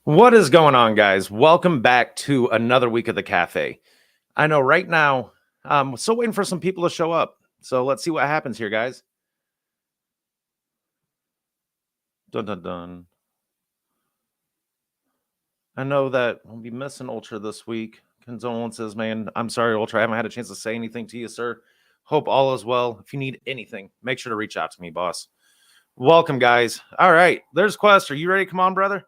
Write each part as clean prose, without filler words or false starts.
What is going on, guys? Welcome back to another week of the cafe. I know right now, I'm still waiting for some people to show up. So let's see what happens here, guys. Dun dun dun. I know that we'll be missing Ultra this week. Condolences, man. I'm sorry, Ultra. I haven't had a chance to say anything to you, sir. Hope all is well. If you need anything, make sure to reach out to me, boss. Welcome, guys. All right, there's Quest. Are you ready? Come on, brother.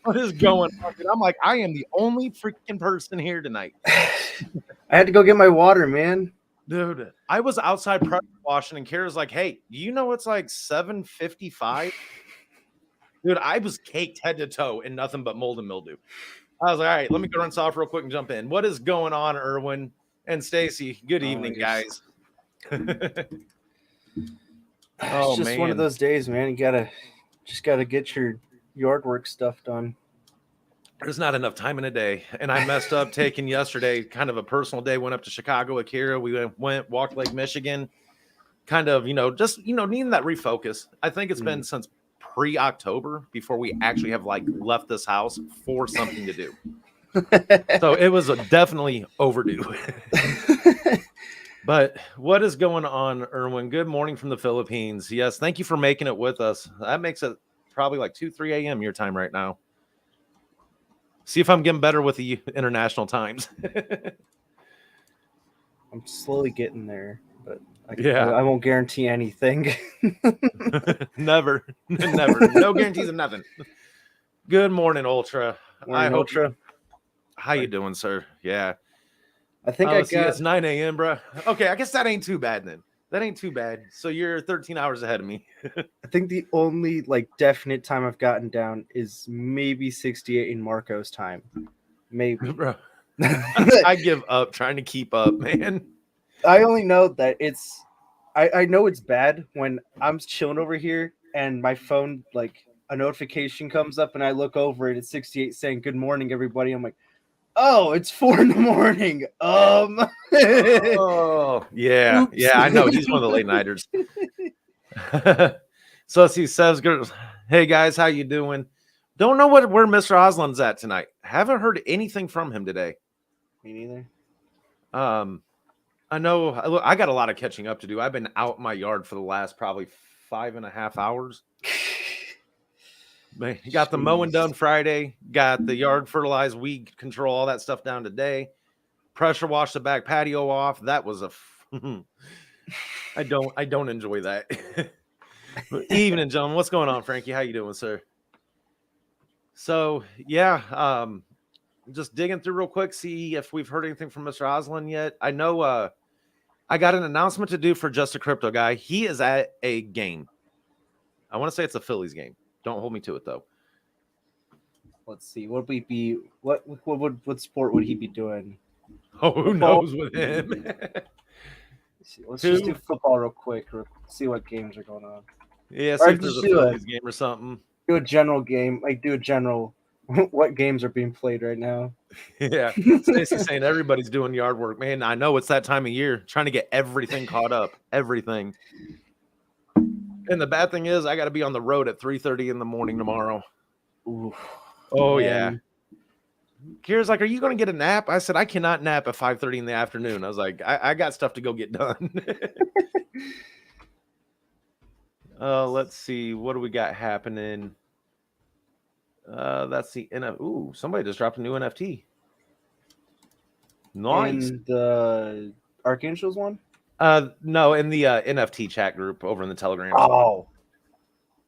What is going on? Dude? I'm like, I am the only freaking person here tonight. I had to go get my water, man. Dude, I was outside pressure washing, and Kara's like, "Hey, you know it's like 7:55?" Dude, I was caked head to toe in nothing but mold and mildew. I was like, "All right, let me go rinse off real quick and jump in." What is going on, Erwin and Stacy? Good evening, guys. It's just one of those days, man. You just gotta get your yard work stuff done. There's not enough time in a day, and I messed up taking yesterday, kind of a personal day. Went up to Chicago with Kara. We walked Lake Michigan, kind of, just needing that refocus. I think it's been since pre-October before we actually have left this house for something to do. So it was definitely overdue. But what is going on, Erwin? Good morning from the Philippines. Yes, thank you for making it with us. That makes it probably like 2-3 a.m. your time right now. See if I'm getting better with the international times. I'm slowly getting there, but I won't guarantee anything. Never. No guarantees of nothing. Good morning, Ultra. Morning, Ultra. How you doing, sir? Yeah. I think it's 9 a.m., bro. Okay, I guess that ain't too bad then. That ain't too bad. So you're 13 hours ahead of me. I think the only definite time I've gotten down is maybe 68 in Marco's time. Maybe. Bro. I give up trying to keep up, man. I only know that I know it's bad when I'm chilling over here and my phone, a notification comes up and I look over it at 68 saying, "Good morning, everybody." I'm like, oh, it's 4 a.m. Oh, yeah. Oops. Yeah, I know. He's one of the late nighters. So see, says, "Hey guys, how you doing? Don't know where Mr. Oslin's at tonight. Haven't heard anything from him today." Me neither. I know I got a lot of catching up to do. I've been out in my yard for the last probably 5.5 hours. Man, you got the mowing done Friday, got the yard fertilized, weed control, all that stuff down today. Pressure wash the back patio off. That was I don't enjoy that. Evening, gentlemen. What's going on, Frankie? How you doing, sir? So yeah, just digging through real quick, see if we've heard anything from Mr. Oslin yet. I know I got an announcement to do for Just a Crypto Guy. He is at a game. I want to say it's a Phillies game. Don't hold me to it though. Let's see. What sport would he be doing? Oh, who knows with him? Let's just do football real quick. See what games are going on. Yeah, see if there's a Phillies game or something. Do a general game. Do a general. What games are being played right now? Yeah, Stacey's saying everybody's doing yard work. Man, I know it's that time of year, trying to get everything caught up. Everything. And the bad thing is, I got to be on the road at 3:30 in the morning tomorrow. Ooh, oh, man. Yeah. Kira's like, "Are you going to get a nap?" I said, "I cannot nap at 5:30 in the afternoon." I was like, I got stuff to go get done. Let's see. What do we got happening? That's the NFT. Ooh, somebody just dropped a new NFT. Nice. In the Archangel's one? No, in the NFT chat group over in the Telegram. Oh.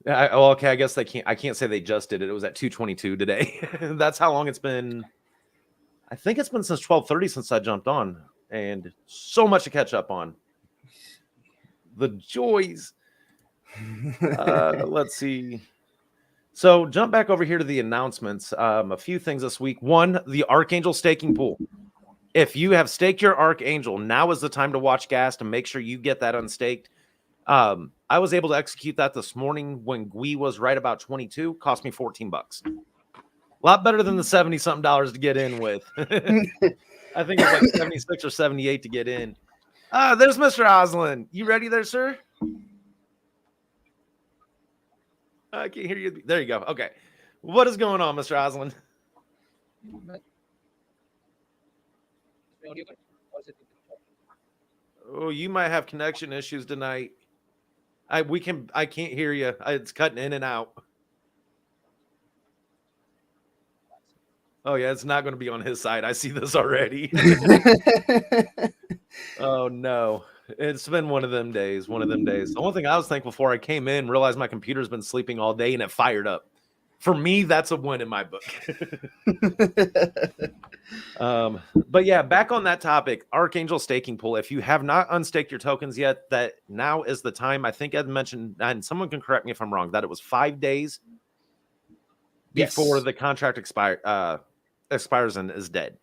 Okay. I guess I can't say they just did it. It was at 2:22 today. That's how long it's been. I think it's been since 12:30 since I jumped on, and so much to catch up on. The joys. Let's see. So jump back over here to the announcements. A few things this week. One, the Archangel staking pool. If you have staked your Archangel, now is the time to watch gas to make sure you get that unstaked. I was able to execute that this morning when GUI was right about 22. Cost me $14. A lot better than the $70-something to get in with. I think it's like 76 or 78 to get in. There's Mr. Oslin. You ready there, sir? I can't hear you. There you go. Okay. What is going on, Mr. Oslin? Oh, you might have connection issues tonight. I can't hear you. It's cutting in and out. Oh yeah, it's not going to be on his side. I see this already. Oh no. It's been one of them days. The only thing I was thankful for, I came in, realized my computer's been sleeping all day and it fired up. For me, that's a win in my book. But yeah, back on that topic, Archangel staking pool. If you have not unstaked your tokens yet, that now is the time. I think Ed mentioned, and someone can correct me if I'm wrong, that it was 5 days before the contract expires and is dead.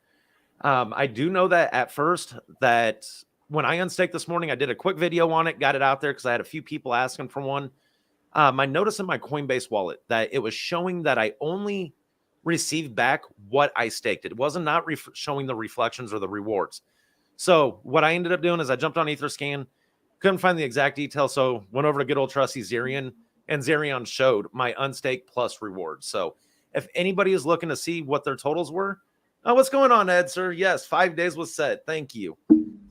I do know that at first that when I unstaked this morning, I did a quick video on it, got it out there because I had a few people asking for one. I noticed in my Coinbase wallet that it was showing that I only received back what I staked. It wasn't not showing the reflections or the rewards. So what I ended up doing is I jumped on Etherscan, couldn't find the exact details, so went over to good old trusty Zerion, and Zerion showed my unstaked plus rewards. So if anybody is looking to see what their totals were, oh, what's going on, Ed, sir? Yes, 5 days was set. Thank you.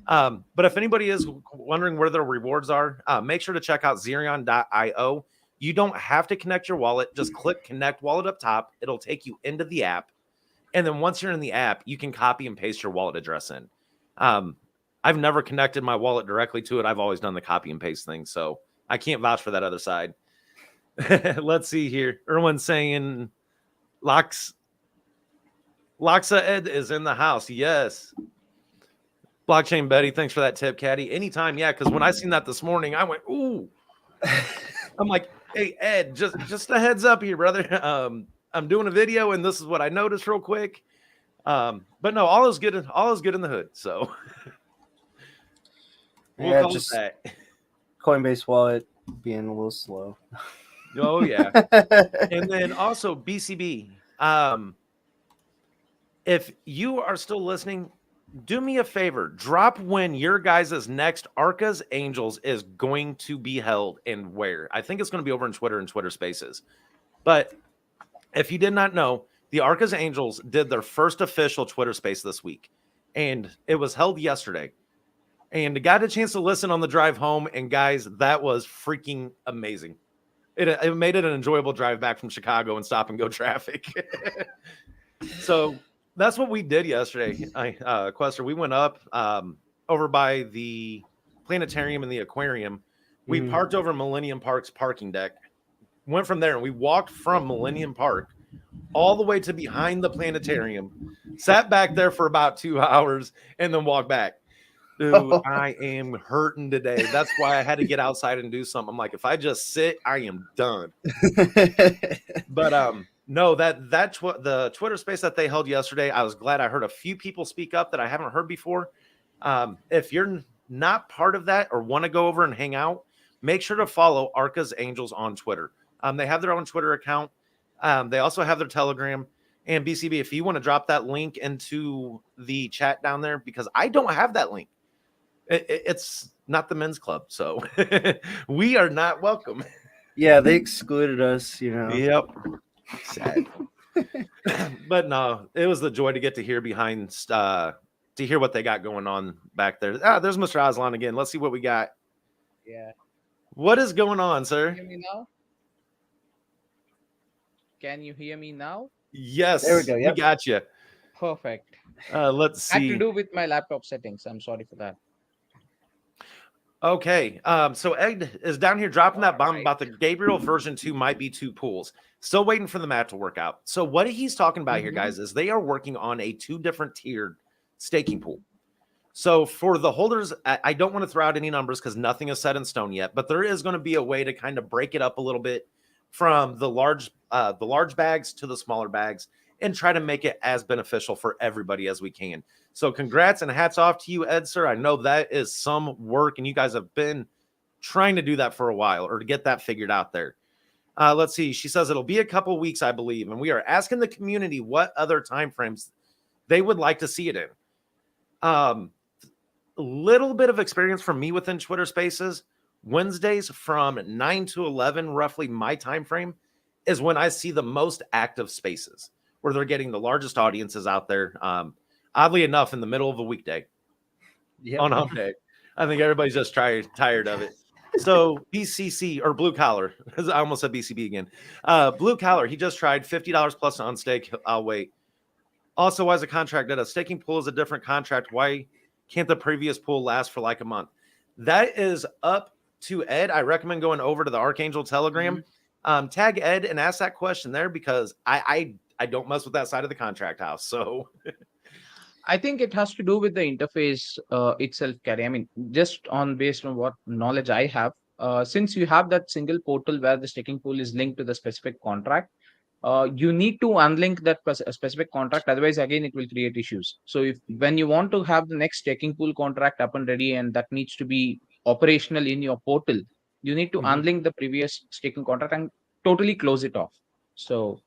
But if anybody is wondering where their rewards are, make sure to check out Zerion.io. You don't have to connect your wallet. Just click connect wallet up top. It'll take you into the app. And then once you're in the app, you can copy and paste your wallet address in. I've never connected my wallet directly to it. I've always done the copy and paste thing. So I can't vouch for that other side. Let's see here. Erwin saying Loxa Ed is in the house. Yes. Blockchain Betty, thanks for that tip, Caddy. Anytime, yeah, because when I seen that this morning, I went, ooh. I'm like, hey, Ed, just a heads up here, brother. I'm doing a video, and this is what I noticed real quick. But no, all is good in the hood. So we'll call it that. Coinbase wallet being a little slow. Oh yeah. And then also BCB. If you are still listening, do me a favor. Drop when your guys' next Arca's Angels is going to be held and where. I think it's going to be over in Twitter and Twitter Spaces. But if you did not know, the Arca's Angels did their first official Twitter Space this week. And it was held yesterday. And got a chance to listen on the drive home. And guys, that was freaking amazing. It made it an enjoyable drive back from Chicago and stop and go traffic. So that's what we did yesterday. Quester, we went up over by the planetarium and the aquarium. We parked over Millennium Park's parking deck, went from there, and we walked from Millennium Park all the way to behind the planetarium, sat back there for about 2 hours, and then walked back. Dude, I am hurting today. That's why I had to get outside and do something. I'm like, if I just sit, I am done. But no, the Twitter space that they held yesterday, I was glad I heard a few people speak up that I haven't heard before. If you're not part of that or want to go over and hang out, make sure to follow Arca's Angels on Twitter. They have their own Twitter account. They also have their Telegram. And BCB, if you want to drop that link into the chat down there, because I don't have that link. It's not the men's club, so we are not welcome. Yeah, they excluded us, you know. Yep. Sad. But no, it was the joy to get to hear to hear what they got going on back there. There's Mr. Aslan again. Let's see what we got. Yeah. What is going on, sir? Can you hear me now? Can you hear me now? Yes. There we go. Yep. We got you. Perfect. Let's see. Had to do with my laptop settings. I'm sorry for that. Okay. So Ed is down here dropping that bomb about the Gabriel version 2 might be 2 pools. Still waiting for the math to work out. So what he's talking about here, guys, is they are working on a 2 different tiered staking pool. So for the holders, I don't want to throw out any numbers because nothing is set in stone yet, but there is going to be a way to kind of break it up a little bit from the large bags to the smaller bags and try to make it as beneficial for everybody as we can. So congrats and hats off to you, Ed, sir. I know that is some work, and you guys have been trying to do that for a while or to get that figured out there. Let's see. She says it'll be a couple weeks, I believe, and we are asking the community what other timeframes they would like to see it in. A little bit of experience from me within Twitter Spaces. Wednesdays from 9 to 11, roughly my time frame. is when I see the most active spaces where they're getting the largest audiences out there. Oddly enough, in the middle of a weekday on hump day, I think everybody's just tired of it. So BCC or blue collar, I almost said BCB again. Blue collar, he just tried $50 plus on stake. I'll wait. Also, why is a contract that a staking pool is a different contract? Why can't the previous pool last for like a month? That is up to Ed. I recommend going over to the Archangel Telegram. Tag Ed and ask that question there because I don't mess with that side of the contract house. So I think it has to do with the interface itself, Carrie. I mean, just on based on what knowledge I have, since you have that single portal where the staking pool is linked to the specific contract, you need to unlink that specific contract. Otherwise, again, it will create issues. So, if when you want to have the next staking pool contract up and ready, and that needs to be operational in your portal, you need to unlink the previous staking contract and totally close it off. So,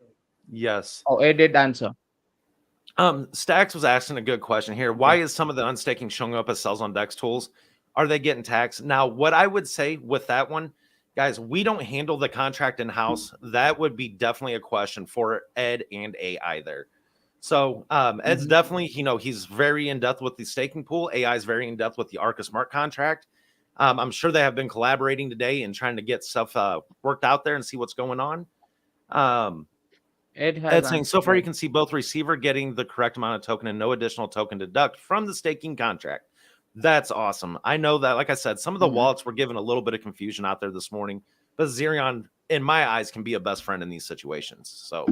yes. oh, I did answer. Stacks was asking a good question here. Why is some of the unstaking showing up as sells on DEX tools? Are they getting taxed? Now, what I would say with that one, guys, we don't handle the contract in house. That would be definitely a question for Ed and AI there. So Ed's definitely, he's very in depth with the staking pool. AI is very in depth with the Arca smart contract. I'm sure they have been collaborating today and trying to get stuff worked out there and see what's going on. Ed's saying, so far you can see both receiver getting the correct amount of token and no additional token deduct from the staking contract. That's awesome. I know that, like I said, some of the wallets were given a little bit of confusion out there this morning, but Xerion, in my eyes, can be a best friend in these situations. So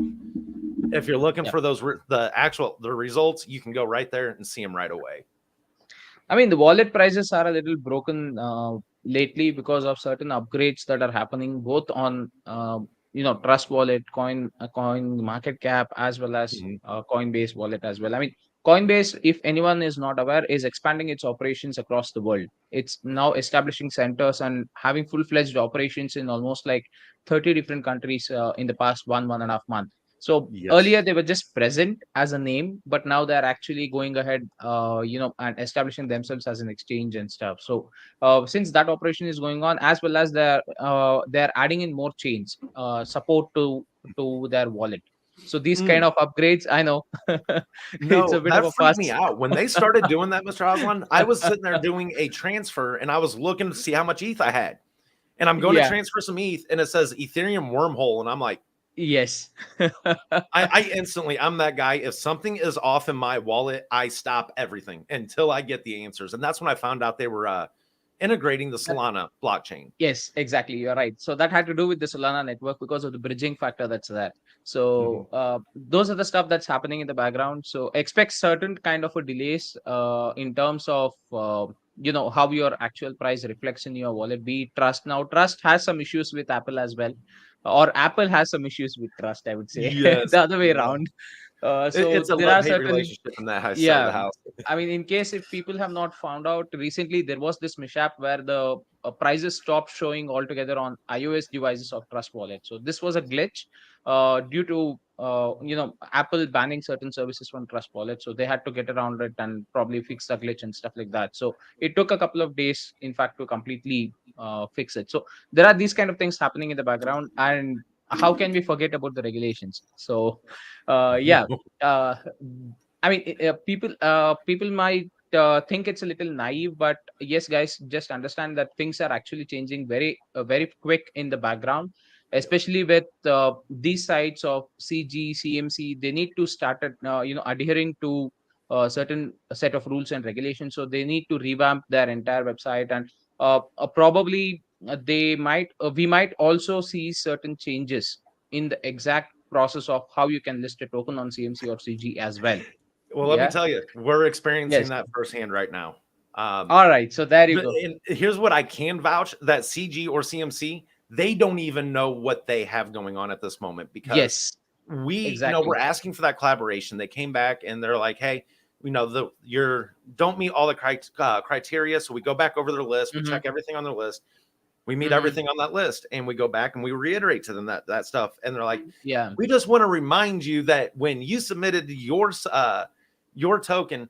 if you're looking for those, the results, you can go right there and see them right away. I mean, the wallet prices are a little broken lately because of certain upgrades that are happening both on Trust Wallet, Coin Market Cap, as well as Coinbase Wallet as well. I mean, Coinbase, if anyone is not aware, is expanding its operations across the world. It's now establishing centers and having full-fledged operations in almost like 30 different countries in the past 1.5 months. So earlier they were just present as a name, but now they're actually going ahead, and establishing themselves as an exchange and stuff. So since that operation is going on, as well as they're adding in more chains, support to their wallet. So these kind of upgrades, I know, it's a bit of a freaked fuss. me out when they started doing that, Mr. Oslan. I was sitting there doing a transfer, and I was looking to see how much ETH I had, and I'm going to transfer some ETH, and it says Ethereum wormhole, and I'm like, yes. I instantly, I'm that guy. If something is off in my wallet, I stop everything until I get the answers, and that's when I found out they were integrating the Solana blockchain. Yes, exactly. You're right. So that had to do with the Solana network because of the bridging factor that's there. So those are the stuff that's happening in the background. So expect certain kind of a delays in terms of how your actual price reflects in your wallet. Be it Trust. Now, Trust has some issues with Apple as well, or Apple has some issues with Trust, I would say. Yes, the other way around. So it's a there are love-hate certain relationship in that side of the house. I mean, in case if people have not found out, recently there was this mishap where the prices stopped showing altogether on iOS devices of Trust Wallet. So this was a glitch due to Apple banning certain services from Trust Wallet. So they had to get around it and probably fix the glitch and stuff like that. So it took a couple of days, in fact, to completely fix it. So there are these kind of things happening in the background, and how can we forget about the regulations? So I mean, people might think it's a little naive, but yes, guys, just understand that things are actually changing very quick in the background, especially with these sites of CG, CMC. They need to start adhering to a certain set of rules and regulations. So they need to revamp their entire website, and probably we might also see certain changes in the exact process of how you can list a token on CMC or CG as well. Well, let me tell you, we're experiencing that firsthand right now. All right, so there you go. And here's what I can vouch: that CG or CMC, they don't even know what they have going on at this moment because we're asking for that collaboration. They came back and they're like, hey, don't meet all the criteria, so we go back over their list, we check everything on their list. We meet everything on that list, and we go back and we reiterate to them that stuff. And they're like, we just want to remind you that when you submitted your token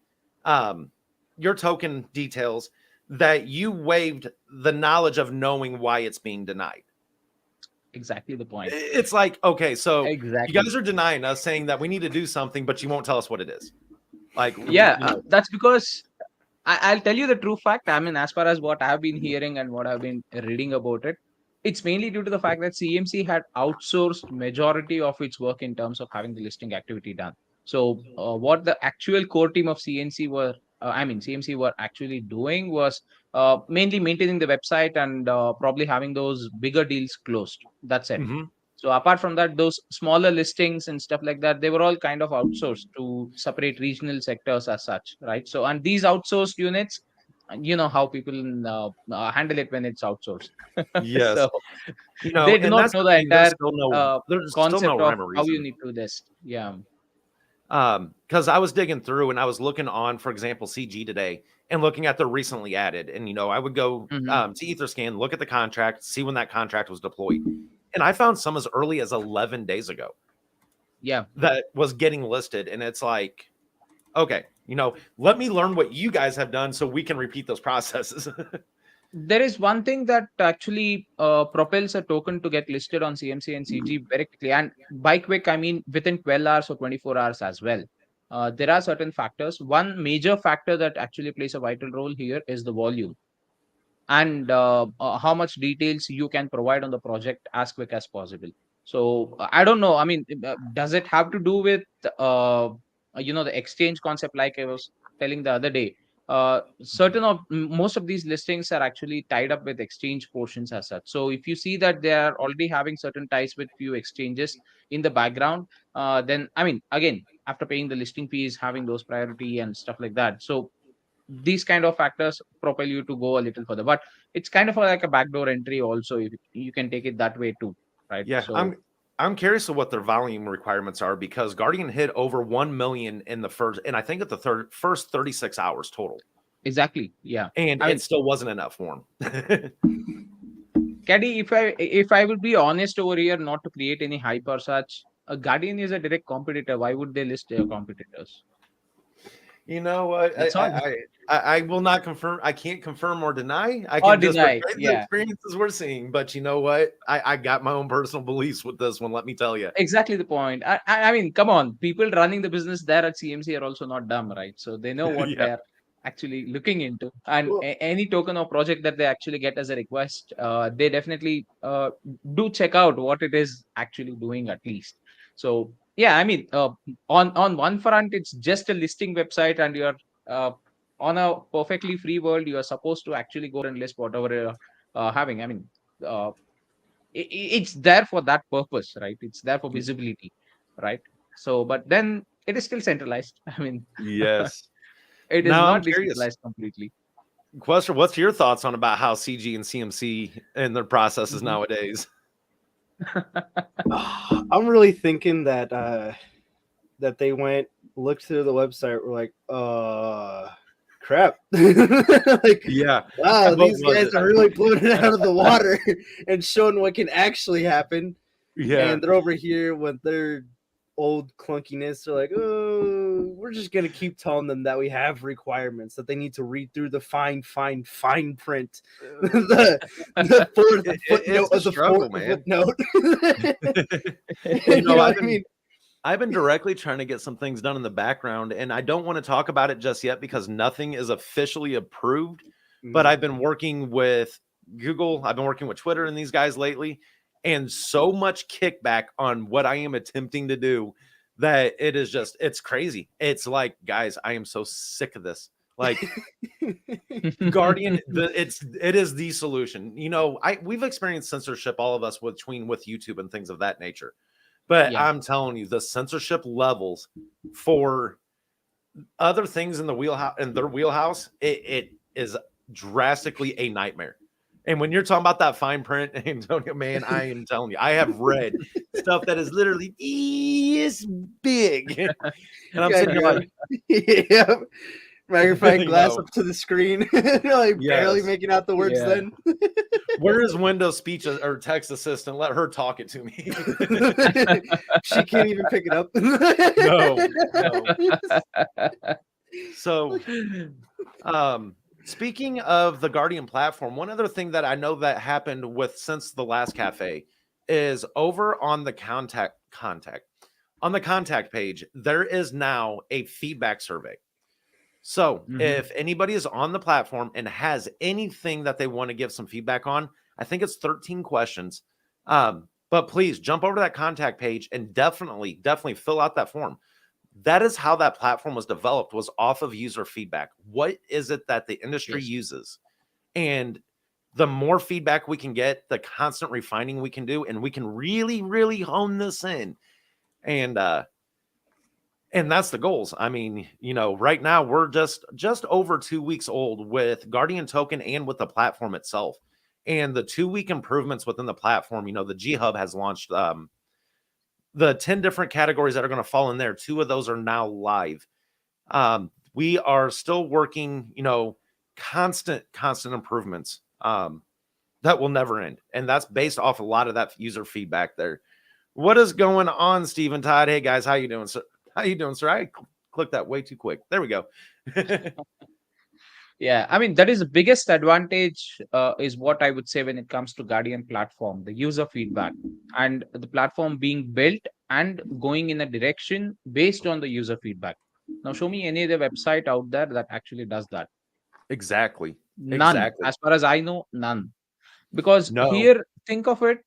details, that you waived the knowledge of knowing why it's being denied. exactly the point. It's like, okay, so you Exactly. guys are denying us, saying that we need to do something, but you won't tell us what it is. Like, Yeah, you know, that's because I'll tell you the true fact. I mean, as far as what I've been hearing and what I've been reading about it, it's mainly due to the fact that CMC had outsourced majority of its work in terms of having the listing activity done. So, what the actual core team of CMC were actually doing was mainly maintaining the website and probably having those bigger deals closed. That's it. mhm. So apart from that, those smaller listings and stuff like that, they were all kind of outsourced to separate regional sectors as such, right? So, and these outsourced units, you know how people handle it when it's outsourced. Yes, So you know, they do and not that's know the the thing. entire There's still no concept of rhyme or how you reason. need to list. Yeah. Because I was digging through and I was looking on, for example, CG today and looking at the recently added, and I would go Hmm. to Etherscan, look at the contract, see when that contract was deployed, and I found some as early as 11 days ago Yeah. that was getting listed, and it's like, okay, let me learn what you guys have done so we can repeat those processes. There is one thing that actually propels a token to get listed on CMC and CG very quickly. And by quick, I mean within 12 hours or 24 hours as well. There are certain factors. One major factor that actually plays a vital role here is the volume and how much details you can provide on the project as quick as possible. So I don't know. I mean, does it have to do with the exchange concept? Like I was telling the other day, most of these listings are actually tied up with exchange portions as such. So if you see that they are already having certain ties with few exchanges in the background, then I mean, again, after paying the listing fees, having those priority and stuff like that. So these kind of factors propel you to go a little further, but it's kind of like a backdoor entry also, if you can take it that way too, right? Yeah, So I'm curious of what their volume requirements are because Guardian hit over 1 million in the first, and I think at the first 36 hours total, exactly, yeah. and I it mean, still wasn't enough for him. Caddy, if I would be honest over here, not to create any hype or such, a Guardian is a direct competitor. Why would they list their competitors? You know what? That's all. I will not confirm. I can't confirm or deny. I Or can just deny, portray the yeah. experiences we're seeing. But you know what? I got my own personal beliefs with this one. Let me tell you. Exactly the point. I mean, come on, people running the business there at CMC are also not dumb, right? So they know what Yeah. they're actually looking into, and Well, any token or project that they actually get as a request, they definitely do check out what it is actually doing at least. So yeah, I mean, on one front, it's just a listing website, and you're uh, on a perfectly free world. You are supposed to actually go and list whatever you're having. I mean. Uh, it's there for that purpose, right? It's there for visibility, right? So but then it is still centralized. I mean, Yes. it is Now I'm not curious. decentralized completely. Quester, what's your thoughts on about how CG and CMC and their processes Mhm. nowadays? I'm really thinking that that they went looked through the website. Were like, crap. Like, Yeah. wow, What these was guys it? are really blowing it out of the water and showing what can actually happen. Yeah. And they're over here with their old clunkiness. They're like, oh, we're just gonna keep telling them that we have requirements that they need to read through the fine print, the fourth footnote It's a of the struggle, fourth man. footnote. You You know, know what I mean? I've been directly trying to get some things done in the background, and I don't want to talk about it just yet because nothing is officially approved. But I've been working with Google, I've been working with Twitter and these guys lately, and so much kickback on what I am attempting to do that it's crazy. It's like, guys, I am so sick of this. Like Guardian, it is the solution. We've experienced censorship, all of us, with YouTube and things of that nature. But Yeah. I'm telling you, the censorship levels for other things in their wheelhouse, it is drastically a nightmare. And when you're talking about that fine print, Antonio, man, I am telling you, I have read stuff that is literally this big. And I'm Yeah, sitting here like, yeah. Magnifying glass no, up to the screen, like barely yes. making out the words. Yeah. Then Where is Windows speech or text assistant? Let her talk it to me. she can't even pick it up. No, no. So, speaking of the Guardian platform, one other thing that I know that happened since the last cafe is over on the contact on the contact page, there is now a feedback survey. So if anybody is on the platform and has anything that they want to give some feedback on, I think it's 13 questions. But please jump over to that contact page and definitely fill out that form. That is how that platform was developed, was off of user feedback. What is it that the industry uses? And the more feedback we can get, the constant refining we can do, and we can really, really hone this in. And that's the goals. I mean, right now we're just over 2 weeks old with Guardian Token and with the platform itself. And the 2-week improvements within the platform, the G Hub has launched the 10 different categories that are going to fall in there. 2 of those are now live. We are still working, constant improvements that will never end. And that's based off a lot of that user feedback there. What is going on, Stephen Todd? Hey guys, how you doing, sir? How you doing, sir? I clicked that way too quick. There we go. Yeah, I mean, that is the biggest advantage, is what I would say when it comes to Guardian platform, the user feedback and the platform being built and going in a direction based on the user feedback. Now, show me any other website out there that actually does that. Exactly. None. As far as I know, none. Because No. here, think of it,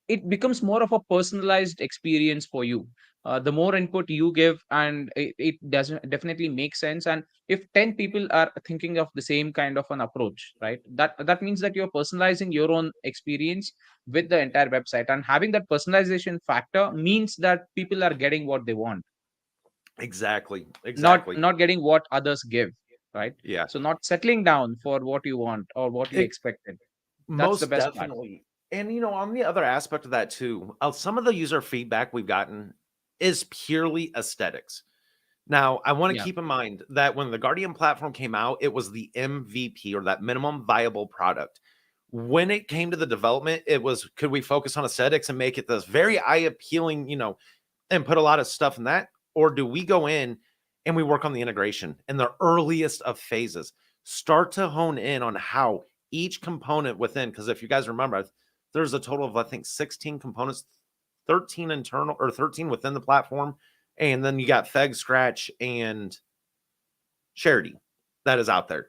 it becomes more of a personalized experience for you. The more input you give, and it doesn't definitely make sense. And if 10 people are thinking of the same kind of an approach, right, that means that you're personalizing your own experience with the entire website, and having that personalization factor means that people are getting what they want, Exactly. not getting what others give, right? Yeah. So not settling down for what you want or what you expected. That's the Most best part. definitely. And on the other aspect of that too, some of the user feedback we've gotten is purely aesthetics. Now, I want to Yeah. keep in mind that when the Guardian platform came out, it was the MVP, or that minimum viable product. When it came to the development, it was, could we focus on aesthetics and make it this very eye appealing, and put a lot of stuff in that? Or do we go in and we work on the integration in the earliest of phases, start to hone in on how each component within, because if you guys remember, there's a total of, I think, 16 components, 13 internal or 13 within the platform. And then you got Feg, Scratch, and Charity that is out there.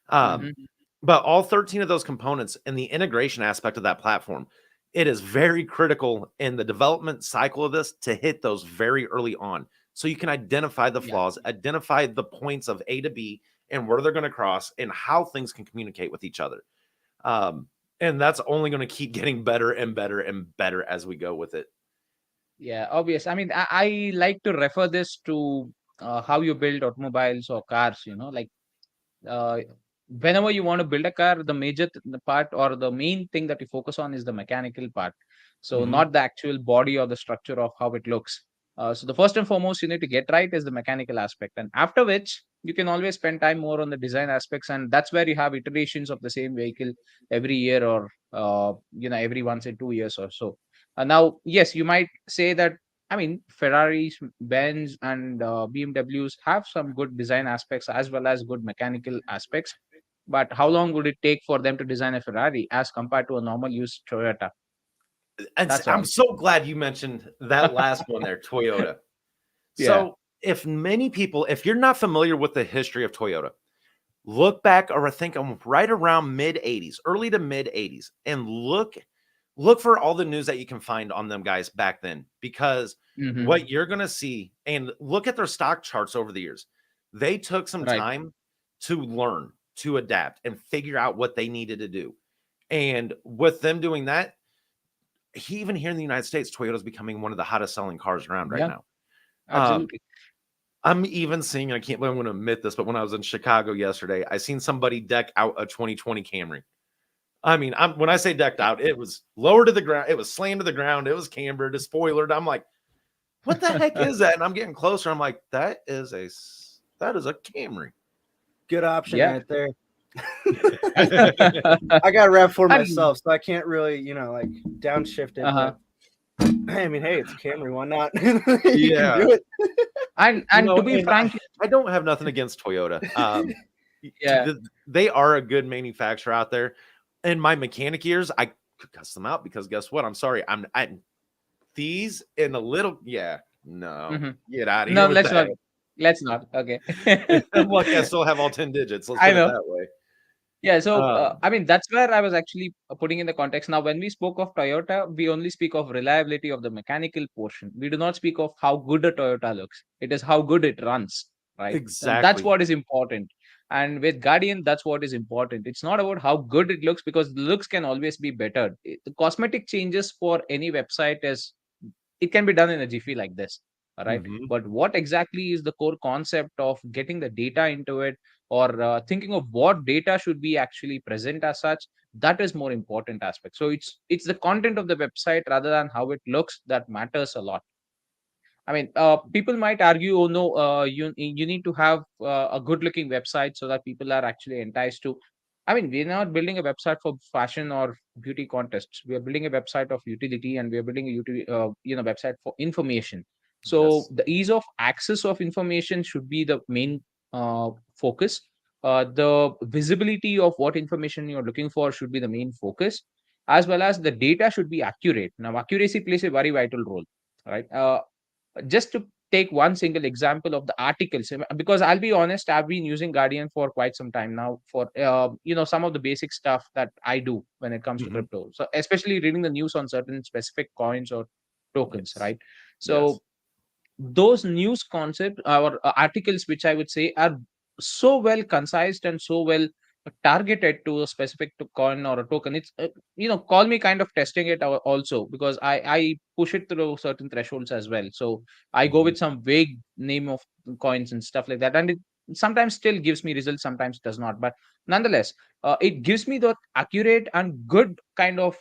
But all 13 of those components and the integration aspect of that platform, it is very critical in the development cycle of this to hit those very early on. So you can identify the flaws, identify the points of A to B and where they're going to cross and how things can communicate with each other. And that's only going to keep getting better and better and better as we go with it. Yeah, obvious. I mean, I like to refer this to how you build automobiles or cars, like uh, whenever you want to build a car, the major the part or the main thing that you focus on is the mechanical part. So not the actual body or the structure of how it looks. So the first and foremost you need to get right is the mechanical aspect, and after which you can always spend time more on the design aspects, and that's where you have iterations of the same vehicle every year, or every once in 2 years or so. Now, yes, you might say that, I mean, Ferraris, Benz, and BMWs have some good design aspects as well as good mechanical aspects. But how long would it take for them to design a Ferrari as compared to a normal used Toyota? That's all. I'm so glad you mentioned that last one there, Toyota. Yeah. So if you're not familiar with the history of Toyota, look back, or I think I'm right around mid 80s, early to mid 80s, and look for all the news that you can find on them guys back then, because what you're going to see, and look at their stock charts over the years. They took some time to learn, to adapt, and figure out what they needed to do. And with them doing that, even here in the United States, Toyota is becoming one of the hottest selling cars around right now. Absolutely. I'm even seeing, I can't believe I'm going to admit this, but when I was in Chicago yesterday, I seen somebody deck out a 2020 Camry. I mean, when I say decked out, it was lower to the ground. It was slammed to the ground. It was cambered, spoilered. I'm like, what the heck is that? And I'm getting closer. I'm like, that is a Camry. Good option right there. I got a wrap for myself, so I can't really, like downshift it. I mean, hey, it's a Camry. Why not? You can do it. And to be frank, I don't have nothing against Toyota. They are a good manufacturer out there. In my mechanic years, I could cuss them out because guess what? I'm sorry. I'm these in a little. Yeah, no, get out of No, here with let's not. that. Let's not. Okay. I'm lucky I still have all 10 digits. Let's I put it know. that way. Yeah, so Um, I mean that's where I was actually putting in the context. Now, when we spoke of Toyota, we only speak of reliability of the mechanical portion. We do not speak of how good a Toyota looks. It is how good it runs, right? And that's exactly. what is important. And with Guardian, that's what is important. It's not about how good it looks because the looks can always be better. The cosmetic changes for any website is it can be done in a jiffy like this, all right? Mhm. But what exactly is the core concept of getting the data into it, or thinking of what data should be actually present as such, that is more important aspect. So it's the content of the website rather than how it looks that matters a lot. I mean, people might argue, oh no, you need to have a good-looking website so that people are actually enticed to. I mean, we're not building a website for fashion or beauty contests. We are building a website of utility, and we are building a website for information. So Yes. the ease of access of information should be the main focus. The visibility of what information you're looking for should be the main focus, as well as the data should be accurate. Now, accuracy plays a very vital role, right? Just to take one single example of the articles, because I'll be honest, I've been using Guardian for quite some time now for some of the basic stuff that I do when it comes to Mhm. crypto, so especially reading the news on certain specific coins or tokens, Yes. right? Yes. So those news concepts or articles which I would say are so well concised and so well targeted to a specific coin or a token. It's call me kind of testing it also, because I push it through certain thresholds as well. So I go Mhm. with some vague name of coins and stuff like that, and it sometimes still gives me results, sometimes does not, but nonetheless it gives me the accurate and good kind of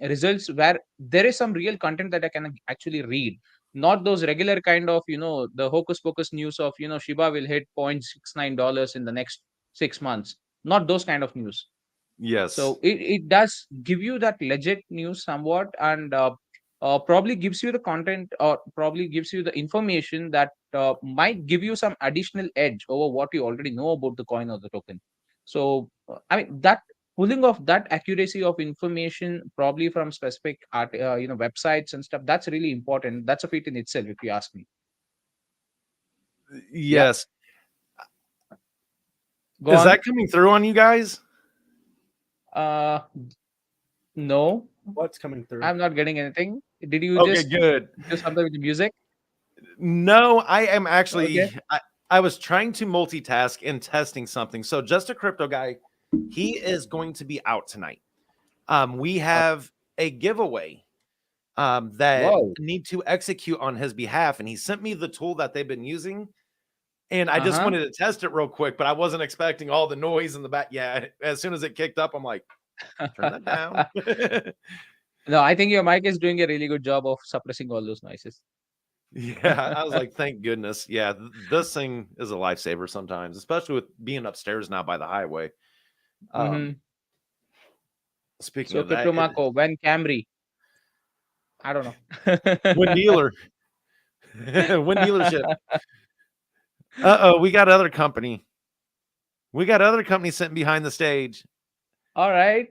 results where there is some real content that I can actually read, not those regular kind of the hocus pocus news of Shiba will hit $0.69 in the next 6 months. Not those kind of news. Yes. So it does give you that legit news somewhat, and probably gives you the content, or probably gives you the information that might give you some additional edge over what you already know about the coin or the token. So I mean, that pulling of that accuracy of information probably from specific websites and stuff, that's really important. That's a feat in itself, if you ask me. Yeah, Yes. go Is on. that coming through on you guys? uh no, What's coming through? I'm not getting anything. Did you Okay, just good. do something with the music? No, I am Okay. actually I was trying to multitask and testing something. So just a crypto guy, he is going to be out tonight. We Uh, have a giveaway that wow. need to execute on his behalf, and he sent me the tool that they've been using, and I just Uh-huh. wanted to test it real quick, but I wasn't expecting all the noise in the back. Yeah, as soon as it kicked up, I'm like, turn that down. No, I think your mic is doing a really good job of suppressing all those noises. Yeah, I was like, thank goodness. Yeah, this thing is a lifesaver sometimes, especially with being upstairs now by the highway. Um, Hmm. speaking So of that, Crypto Marco, when Camry, I don't when know. dealer, when dealership. Uh-oh, we got other company. We got other company sitting behind the stage. All right,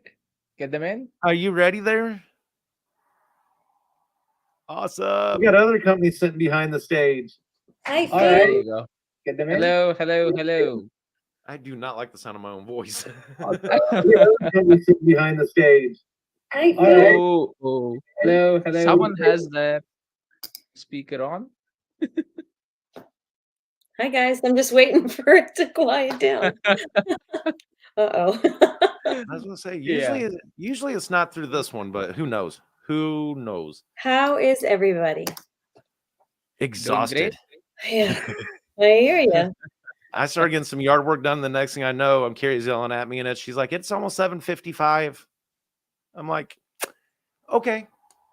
get them in. Are you ready there? We Awesome. got other companies sitting behind the stage. Hi, All There Phil. right, you go. get them in. Hello, hello, hello. I do not like the sound of my own voice. We got other companies sitting behind the stage. Hi, All Phil. right. Oh, Hello, hello. someone has their speaker on. Hi, guys. I'm just waiting for it to quiet down. Uh-oh. I was gonna say Yeah. usually it's not through this one, but who knows? Who knows? How is everybody? Doing great. Exhausted. Yeah, I hear you. I started getting some yard work done. The next thing I know, I'm Carrie's yelling at me, and she's like, "It's almost 7:55." I'm like, "Okay."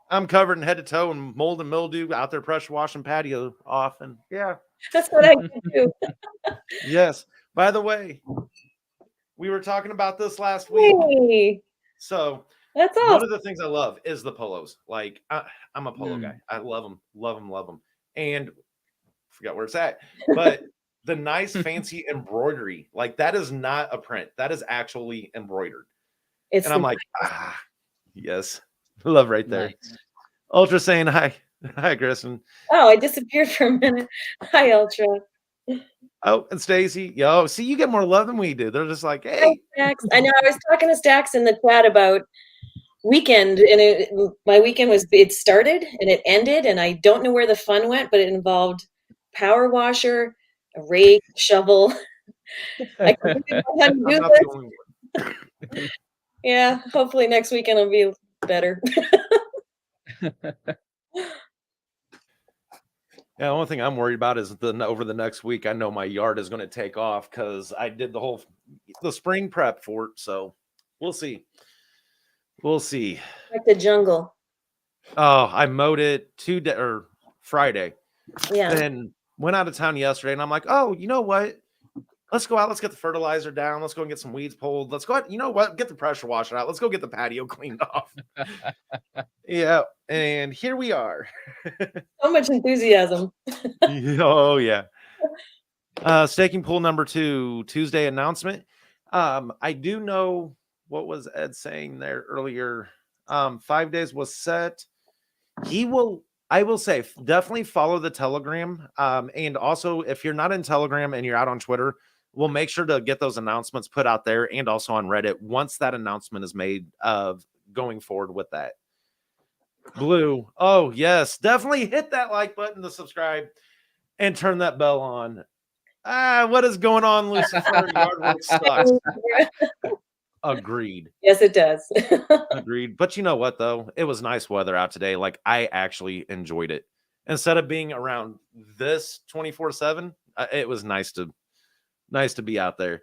I'm covered in head to toe in mold and mildew out there pressure washing patio off, and yeah, That's what I can do. yes. By the way, we were talking about this last week. Hey, So that's one awesome. of the things I love is the polos. Like I'm a polo guy. Mm. I love them, love them, love them. And forgot where it's at, but the nice fancy embroidery, like that is not a print. That is actually embroidered. It's And I'm the like, yes, love right there. Nice. Ultra saying hi. Hi, Kristen. oh, I disappeared for a minute. Hi, Ultra. Oh, and Stacy. Yo, see, you get more love than we do. They're just like, Hi, hey. Stax. I know I was talking to Stax in the chat about weekend, and my weekend it started and it ended, and I don't know where the fun went, but it involved power washer, a rake, shovel. I completely know how to I'm do not the this. only one. Yeah, hopefully next weekend will be better. Yeah, the only thing I'm worried about is over the next week, I know my yard is going to take off because I did the spring prep for it. So we'll see. We'll see. Like the jungle. Oh, I mowed it Friday, Yeah. then went out of town yesterday, and I'm like, oh, you know what? Let's go out. Let's get the fertilizer down. Let's go and get some weeds pulled. Let's go out. You know what? Get the pressure washer out. Let's go get the patio cleaned off. Yeah, and here we are. So much enthusiasm. Oh yeah. Staking pool number 2, Tuesday announcement. I do know what was Ed saying there earlier. 5 days was set. I will say definitely follow the Telegram. And also if you're not in Telegram and you're out on Twitter, we'll make sure to get those announcements put out there and also on Reddit once that announcement is made of going forward with that. Blue. Oh, yes. Definitely hit that like button to subscribe and turn that bell on. What is going on, Lucifer? Yard work sucks. Agreed. Yes, it does. Agreed. But you know what, though? It was nice weather out today. Like, I actually enjoyed it. Instead of being around this 24/7, it was nice to be out there.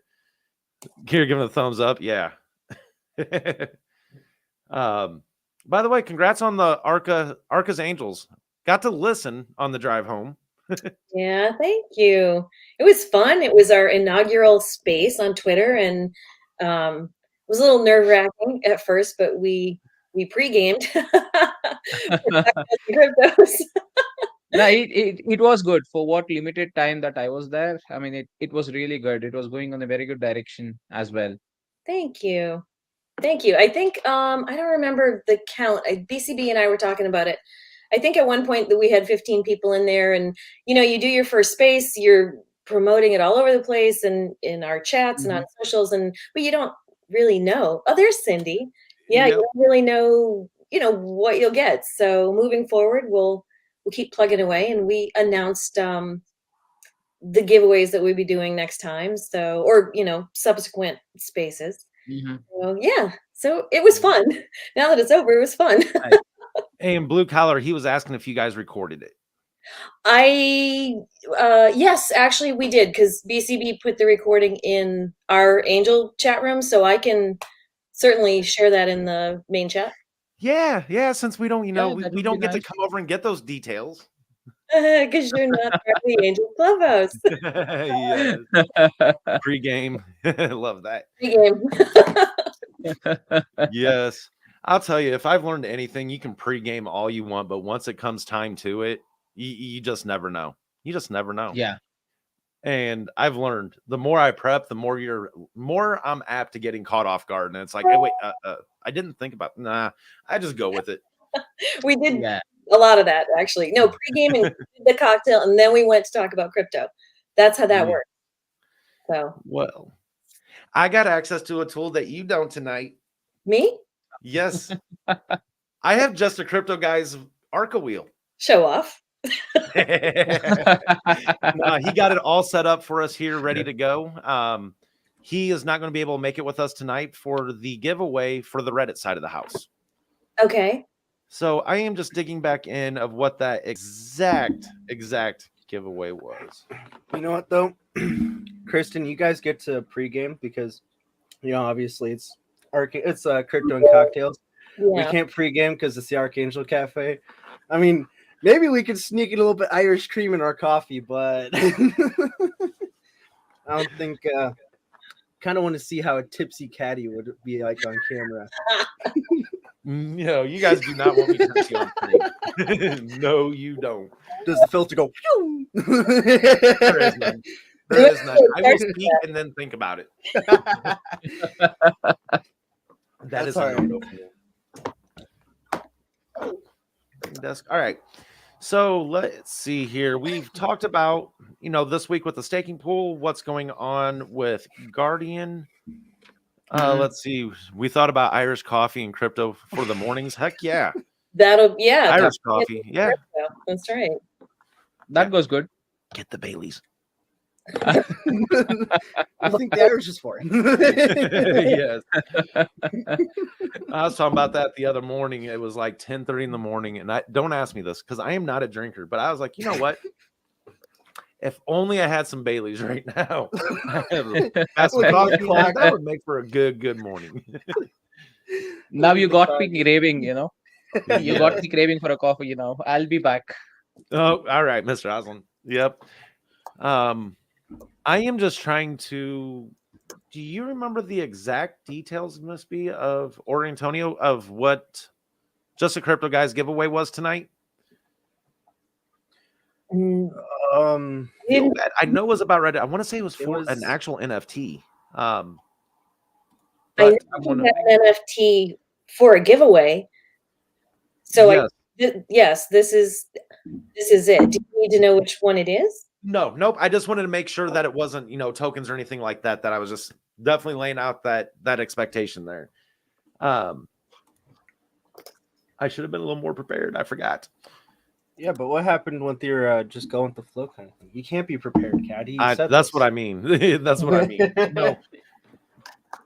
Here, giving a thumbs up. Yeah. By the way, congrats on the Arca's Angels. Got to listen on the drive home. Yeah, thank you. It was fun. It was our inaugural space on Twitter, and it was a little nerve-wracking at first, but we pre-gamed. Cryptos. No, it was good for what limited time that I was there. I mean, it was really good. It was going on a very good direction as well. Thank you. Thank you. I think I don't remember the count. BCB and I were talking about it. I think at one point that we had 15 people in there, and you do your first space, you're promoting it all over the place and in our chats and on socials, but you don't really know. Oh, there's Cindy. Yeah, Yep. you don't really know, what you'll get. So moving forward, we'll keep plugging away, and we announced the giveaways that we'll be doing next time. So, or subsequent spaces. So, yeah, so it was fun. Now that it's over, it was fun. And Blue Collar, he was asking if you guys recorded it. Yes, actually we did, because BCB put the recording in our Angel chat room, so I can certainly share that in the main chat. Yeah, since we don't, that we would don't be get to nice. come over and get those details. Because you're not part of the Angel Clubhouse. Yeah. Pre-game. Love that. Pre-game. Yes. I'll tell you, if I've learned anything, you can pre-game all you want, but once it comes time to it, you just never know. You just never know. Yeah. And I've learned the more I prep, the more I'm apt to getting caught off guard. And it's like, hey, wait, I didn't think about. Nah, I just go with it. We did Yeah. a lot of that, actually. No, pre-game and the cocktail, and then we went to talk about crypto. That's how that worked. So, well, I got access to a tool that you don't tonight. Me? Yes. I have just a crypto guy's Arca wheel. Show off. He got it all set up for us here, ready to go. He is not going to be able to make it with us tonight for the giveaway for the Reddit side of the house. Okay. So I am just digging back in of what that exact giveaway was. You know what though, Kristen, you guys get to pregame because obviously it's crypto and cocktails. Yeah. We can't pregame because it's the Archangel Cafe. I mean, maybe we could sneak in a little bit Irish cream in our coffee, but I don't think. Kind of want to see how a tipsy caddy would be like on camera. No, you guys do not want me tipsy on screen. No, you don't. Does the filter go? There is none. There is none. I will speak and then think about it. That is all a right. no-no. Desk. All right. So let's see here. We've talked about, this week with the staking pool, what's going on with Guardian. Let's see. We thought about Irish coffee and crypto for the mornings. Heck yeah. coffee Irish coffee. and Yeah. crypto. That's right. That goes good. Get the Baileys. I think the Irish is for it. Yes. I was talking about that the other morning. It was like 10:30 in the morning. And don't ask me this because I am not a drinker, but I was like, you know what? If only I had some Baileys right now. That's what coffee clock. That would make for a good morning. Now you got me craving, You Yeah. got me craving for a coffee, I'll be back. Oh, all right, Mr. Oslin. Yep. I am just trying to. Do you remember the exact details, Miss B, or Antonio, of what Just a Crypto Guys giveaway was tonight? I know it was about Reddit. I want to say it was for an actual NFT. I know you have an NFT for a giveaway. So yes. This is it. Do you need to know which one it is? Nope. I just wanted to make sure that it wasn't, tokens or anything like that. That I was just definitely laying out that expectation there. I should have been a little more prepared. I forgot. Yeah, but what happened with your just going with the flow kind of thing? You can't be prepared, Caddy. That's what I mean. That's what I mean. No.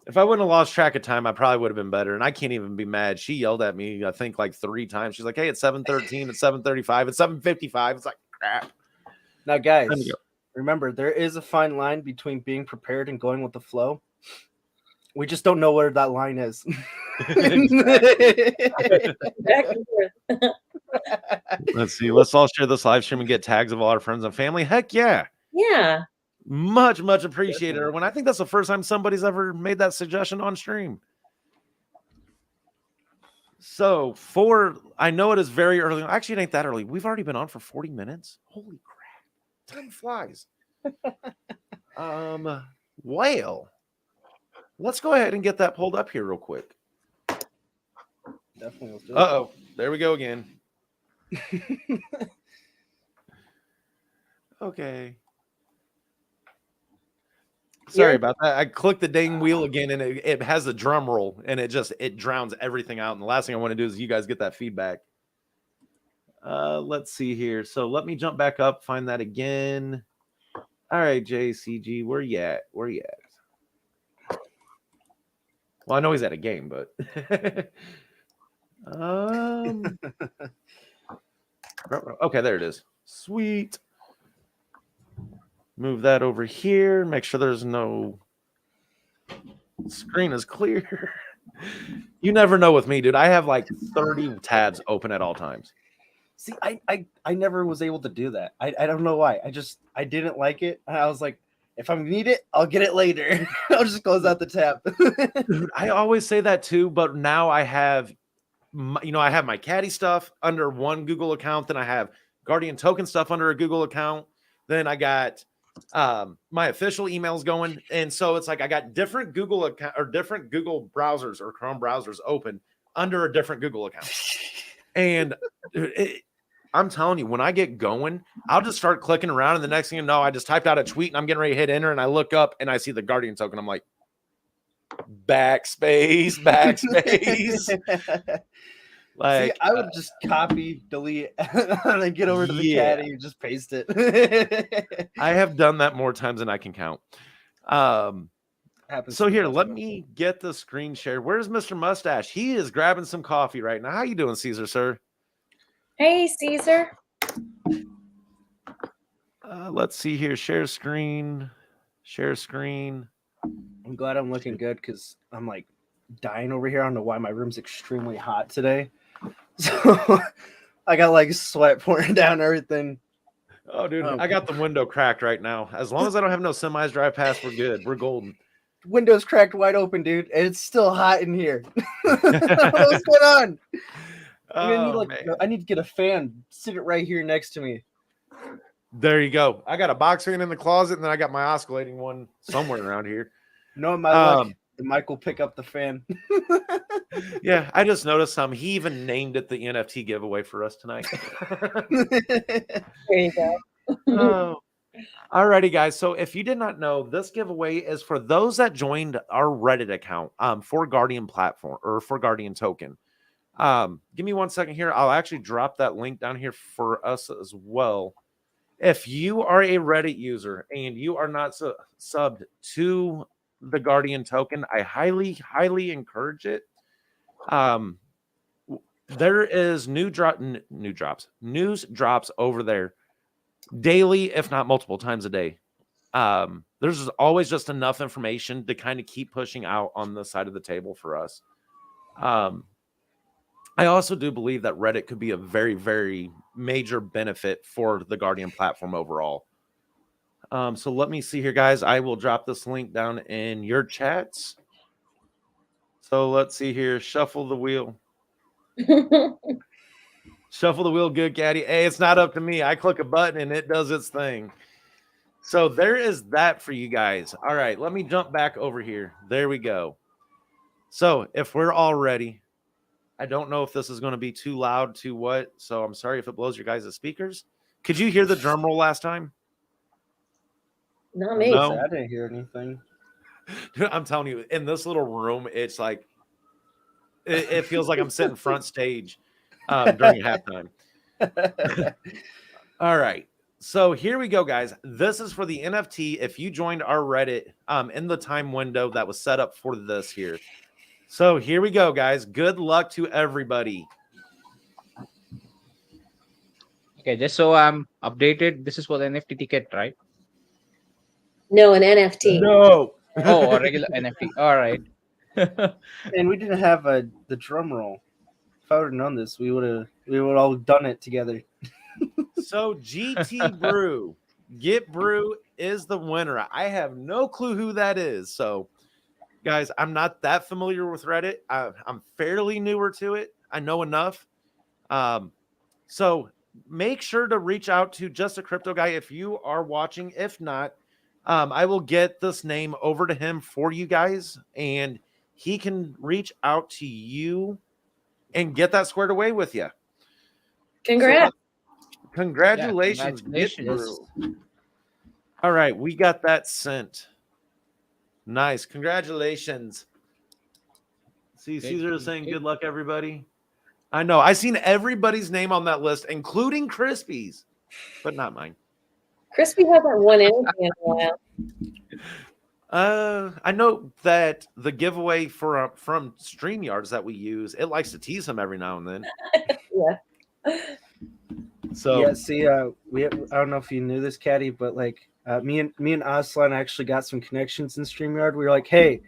If I wouldn't have lost track of time, I probably would have been better. And I can't even be mad. She yelled at me, I think, like 3 times. She's like, hey, it's 7:13, it's 7:35, it's 7:55. It's like, crap. Now, guys, remember, there is a fine line between being prepared and going with the flow. We just don't know where that line is. Back and forth. Let's see. Let's all share this live stream and get tags of all our friends and family. Heck yeah. Yeah. Much appreciated, Erwin. I think that's the first time somebody's ever made that suggestion on stream. So I know it is very early. Actually, it ain't that early. We've already been on for 40 minutes. Holy crap. Time flies. Well, let's go ahead and get that pulled up here real quick. Definitely. Let's do it. Uh-oh. There we go again. Okay. Sorry about that. I clicked the dang wheel again and it has a drum roll and it drowns everything out. And the last thing I want to do is you guys get that feedback. Let's see here. So let me jump back up, find that again. All right, JCG, where you at? Well, I know he's at a game, but okay, there it is. Sweet. Move that over here. Make sure there's no screen is clear. You never know with me, dude. I have like 30 tabs open at all times. See, I never was able to do that. I don't know why. I didn't like it. And I was like, if I need it, I'll get it later. I'll just close out the tab. Dude, I always say that too, but now I have, I have my Caddy stuff under one Google account. Then I have Guardian token stuff under a Google account. Then I got my official emails going, and so it's like I got different Google account or different Google browsers or Chrome browsers open under a different Google account. And I'm telling you, when I get going, I'll just start clicking around, and the next thing you know, I just typed out a tweet and I'm getting ready to hit enter, and I look up and I see the Guardian token. I'm like, backspace. Like, see, I would just copy, delete, and then get over to the Caddy and just paste it. I have done that more times than I can count. So here, let me get the screen share. Where's Mr. Mustache? He is grabbing some coffee right now. How you doing, Caesar, sir? Hey, Caesar. Let's see here. Share screen. I'm glad I'm looking good because I'm like dying over here. I don't know why my room's extremely hot today. So I got like sweat pouring down everything. Oh, dude, I got the window cracked right now. As long as I don't have no semis drive past, we're good. We're golden. Window's cracked wide open, dude, and it's still hot in here. What's going on? I need to get a fan. Sit it right here next to me. There you go. I got a box fan in the closet, and then I got my oscillating one somewhere around here. No, my luck. The Michael pick up the fan. Yeah, I just noticed he even named it the NFT giveaway for us tonight. There you go. Oh. Alrighty, guys. So if you did not know, this giveaway is for those that joined our Reddit account for Guardian platform or for Guardian token. Give me 1 second here. I'll actually drop that link down here for us as well. If you are a Reddit user and you are not subbed to the Guardian token, I highly encourage it. There is news drops over there daily, if not multiple times a day. There's always just enough information to kind of keep pushing out on the side of the table for us. I also do believe that Reddit could be a very, very major benefit for the Guardian platform overall. So let me see here, guys. I will drop this link down in your chats. So let's see here. Shuffle the wheel. Shuffle the wheel, good caddy. Hey, it's not up to me. I click a button and it does its thing. So there is that for you guys. All right, let me jump back over here. There we go. So if we're all ready, I don't know if this is going to be too loud, too what. So I'm sorry if it blows your guys' speakers. Could you hear the drum roll last time? Not me. No. I didn't hear anything. I'm telling you, in this little room, it's like it feels like I'm sitting front stage during halftime. All right. So here we go, guys. This is for the NFT. If you joined our Reddit in the time window that was set up for this here. So here we go, guys. Good luck to everybody. Okay, just so I'm updated, this is for the NFT ticket, right? No, an NFT. No. Oh, a regular NFT. All right. And we didn't have the drum roll. If I would have known this, we would all done it together. So GT Brew, Get Brew is the winner. I have no clue who that is. So, guys, I'm not that familiar with Reddit. I'm fairly newer to it. I know enough. So make sure to reach out to Just a Crypto Guy if you are watching. If not, I will get this name over to him for you guys, and he can reach out to you and get that squared away with you. Congrats. So, congratulations. Congratulations. Get Brew. All right, we got that sent. Nice. Congratulations. See, Caesar is saying good luck, everybody. I know. I seen everybody's name on that list, including Crispy's, but not mine. Crispy hasn't won anything in a while. I know that the giveaway from StreamYards that we use, it likes to tease him every now and then. Yeah. So yeah, see, I don't know if you knew this, Caddy, but like me and Aslan actually got some connections in StreamYard. We were like, hey,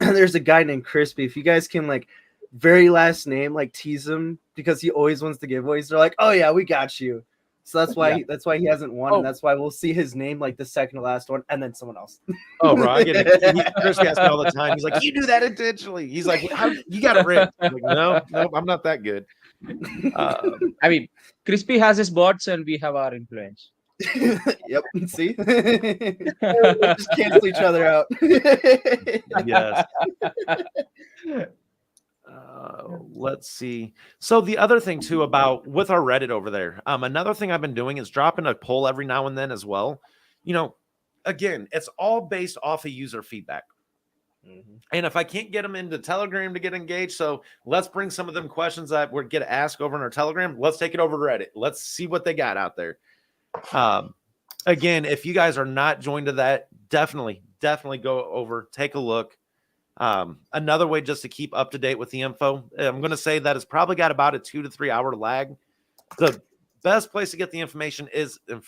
there's a guy named Crispy. If you guys can like very last name, like tease him because he always wins the giveaways. They're like, oh yeah, we got you. So that's why he hasn't won, and that's why we'll see his name like the second to last one, and then someone else. Oh, bro, I get it. Chris asks me all the time. He's like, "You do that intentionally." He's like, "You got it rigged." I'm like, no, I'm not that good. I mean, Crispy has his bots, and we have our influence. Yep. See, just cancel each other out. Yes. Let's see. So the other thing too about with our Reddit over there, another thing I've been doing is dropping a poll every now and then as well. You know, again, it's all based off of user feedback. Mm-hmm. And if I can't get them into Telegram to get engaged, so let's bring some of them questions that would get asked over in our Telegram. Let's take it over to Reddit. Let's see what they got out there. Again, if you guys are not joined to that, definitely go over, take a look. Another way just to keep up to date with the info, I'm going to say that it's probably got about a 2 to 3 hour lag. The best place to get the information is in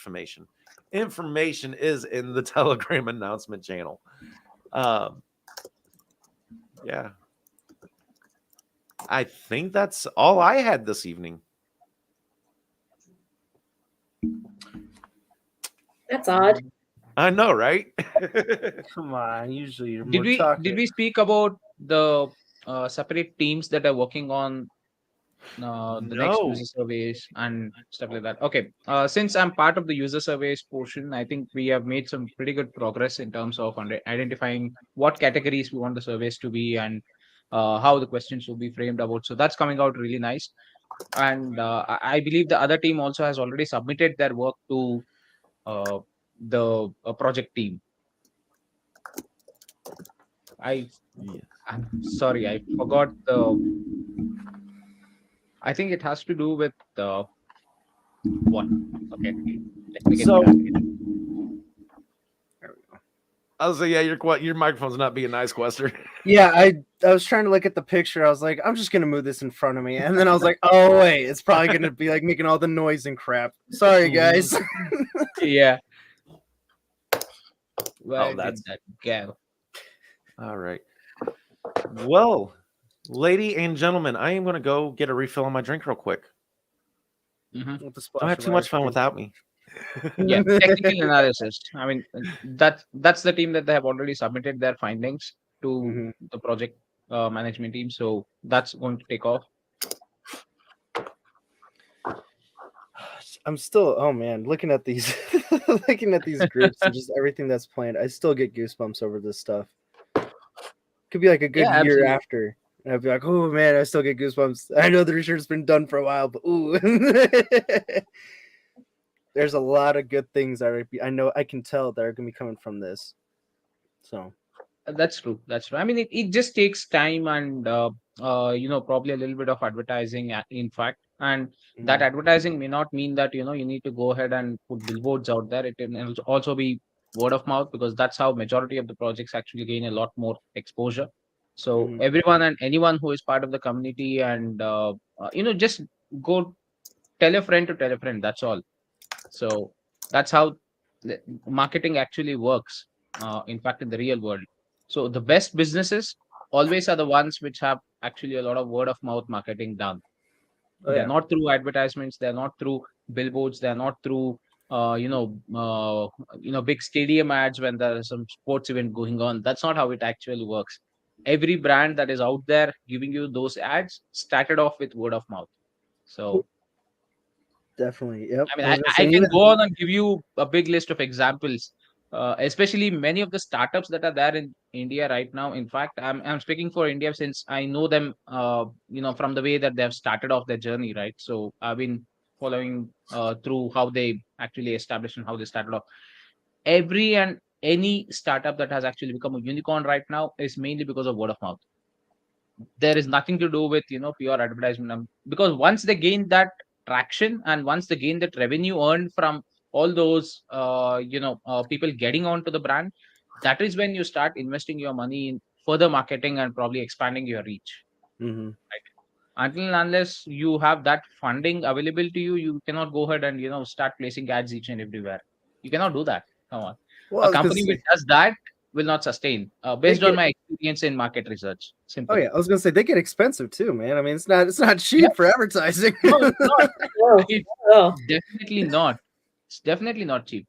the Telegram announcement channel. Yeah, I think that's all I had this evening. That's odd. I know, right? Come on, usually you're Did we speak about the separate teams that are working on the next No. user surveys and stuff like that. Okay. Since I'm part of the user surveys portion, I think we have made some pretty good progress in terms of identifying what categories we want the surveys to be and how the questions will be framed about. So that's coming out really nice. And I believe the other team also has already submitted their work to the project team. I'm sorry, I forgot I think it has to do with what? Okay, let me get So- back in. I was like, yeah, your microphone's not being nice, Quester. Yeah, I was trying to look at the picture. I was like, I'm just gonna move this in front of me, and then I was like, oh wait, it's probably gonna be like making all the noise and crap. Sorry, guys. Yeah. Where that's- did that go? All right. Well, lady and gentlemen, I am going to go get a refill on my drink real quick. Mhm. With the Don't have splash too of much ice fun cream. without me. Yeah, technical analysis. I mean, that's the team that they have already submitted their findings to Mhm. the project management team. So that's going to take off. I'm still, oh man, looking at these, looking at these groups and just everything that's planned. I still get goosebumps over this stuff. Could be like a good Yeah, year absolutely. after, and I'd be like, oh man, I still get goosebumps. I know the research's been done for a while, but ooh, there's a lot of good things that are. I know I can tell that are gonna be coming from this. So That's true. That's true. I mean, it just takes time and probably a little bit of advertising, in fact. And that Mhm. advertising may not mean that you need to go ahead and put billboards out there. It can also be word of mouth, because that's how majority of the projects actually gain a lot more exposure. So Mhm. everyone and anyone who is part of the community, and just go tell a friend to tell a friend. That's all. So that's how marketing actually works. In fact, in the real world. So the best businesses always are the ones which have actually a lot of word of mouth marketing done. Oh, They're yeah. not through advertisements. They're not through billboards. They're not through big stadium ads when there is some sports event going on. That's not how it actually works. Every brand that is out there giving you those ads started off with word of mouth. So Definitely. Yep. I mean, was I, gonna I say, can even- go on and give you a big list of examples, especially many of the startups that are there in India right now. In fact, I'm speaking for India since I know them, from the way that they have started off their journey, right? So I've been following through how they actually established and how they started off. Every and any startup that has actually become a unicorn right now is mainly because of word of mouth. There is nothing to do with pure advertisement, because once they gain that traction and once they gain that revenue earned from all those people getting onto the brand, that is when you start investing your money in further marketing and probably expanding your reach. Mhm. Until and unless you have that funding available to you, you cannot go ahead and start placing ads each and everywhere. You cannot do that. Come on. Well, A I was gonna company which say, does that will not sustain, based get- on my experience in market research. Simple. oh yeah, I was gonna say they get expensive too, man. I mean, it's not cheap Yeah. for advertising. No, it's not. Whoa. It's Oh, definitely not. It's definitely not cheap.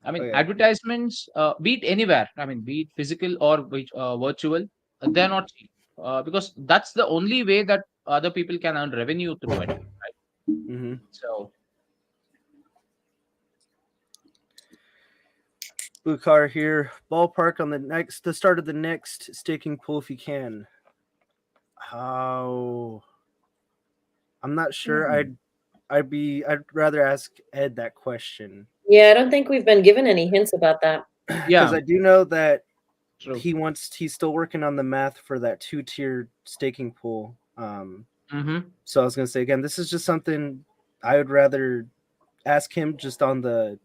I mean, Okay. advertisements, be it anywhere, I mean, be it physical or virtual, they're not cheap, because that's the only way that other people can earn revenue through it. hmm So, Blue car here. Ballpark on the start of the next staking pool if you can. How? I'm not sure. I'd rather ask Ed that question yeah, I don't think we've been given any hints about that. because yeah, I do know that true. he's still working on the math for that 2-tier staking pool. Mm-hmm. So I was gonna say again, this is just something I would rather ask him just on the.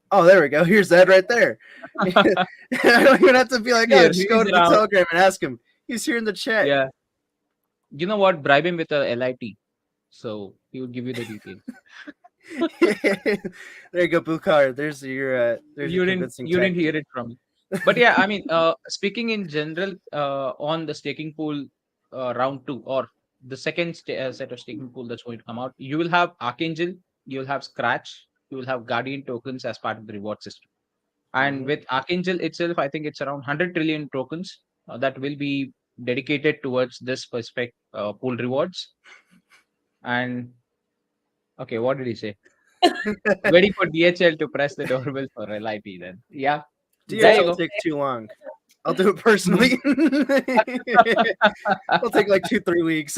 Oh, there we go. Here's Ed right there. I don't even have to be like, oh, Here, just go he's to the around. Telegram and ask him. He's here in the chat. Yeah. You know what? Bribe him with a LIT. So he would give you the details. There you go, Bukar. There's your You didn't convincing hear tactic. it from me. But yeah, I mean, speaking in general, on the staking pool round 2, or the second set of staking pool that's going to come out, you will have Archangel, you will have Scratch, you will have Guardian tokens as part of the reward system. And Mhm. with Archangel itself, I think it's around 100 trillion tokens that will be dedicated towards this specific pool rewards. And okay, what did he say? Waiting for DHL to press the doorbell for LIP then. Yeah. There you DHL go. takes too long. I'll do it personally. It'll take like 2-3 weeks.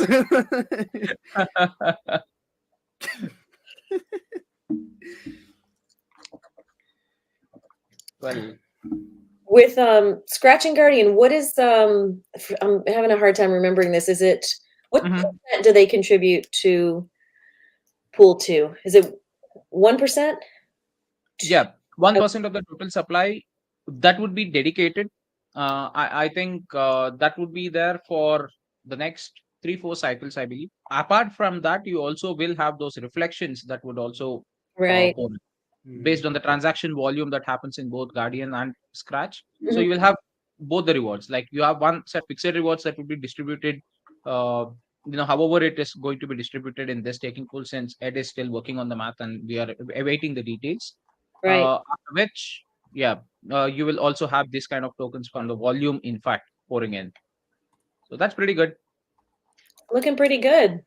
Well, With Scratch and Guardian, what is I'm having a hard time remembering this. Is it what Mhm. percent do they contribute to Pool 2? Is it 1%? yeah, 1% of the total supply that would be dedicated. I think that would be there for the next 3-4 cycles, I believe. Apart from that, you also will have those reflections that would also Right. pour in, based on the transaction volume that happens in both Guardian and Scratch. So Mhm. you will have both the rewards. Like you have one set fixed rewards that will be distributed. However it is going to be distributed in this taking pool, since Ed is still working on the math and we are awaiting the details. Right. After which, you will also have this kind of tokens from the volume, in fact, pouring in. So that's pretty good. Looking pretty good.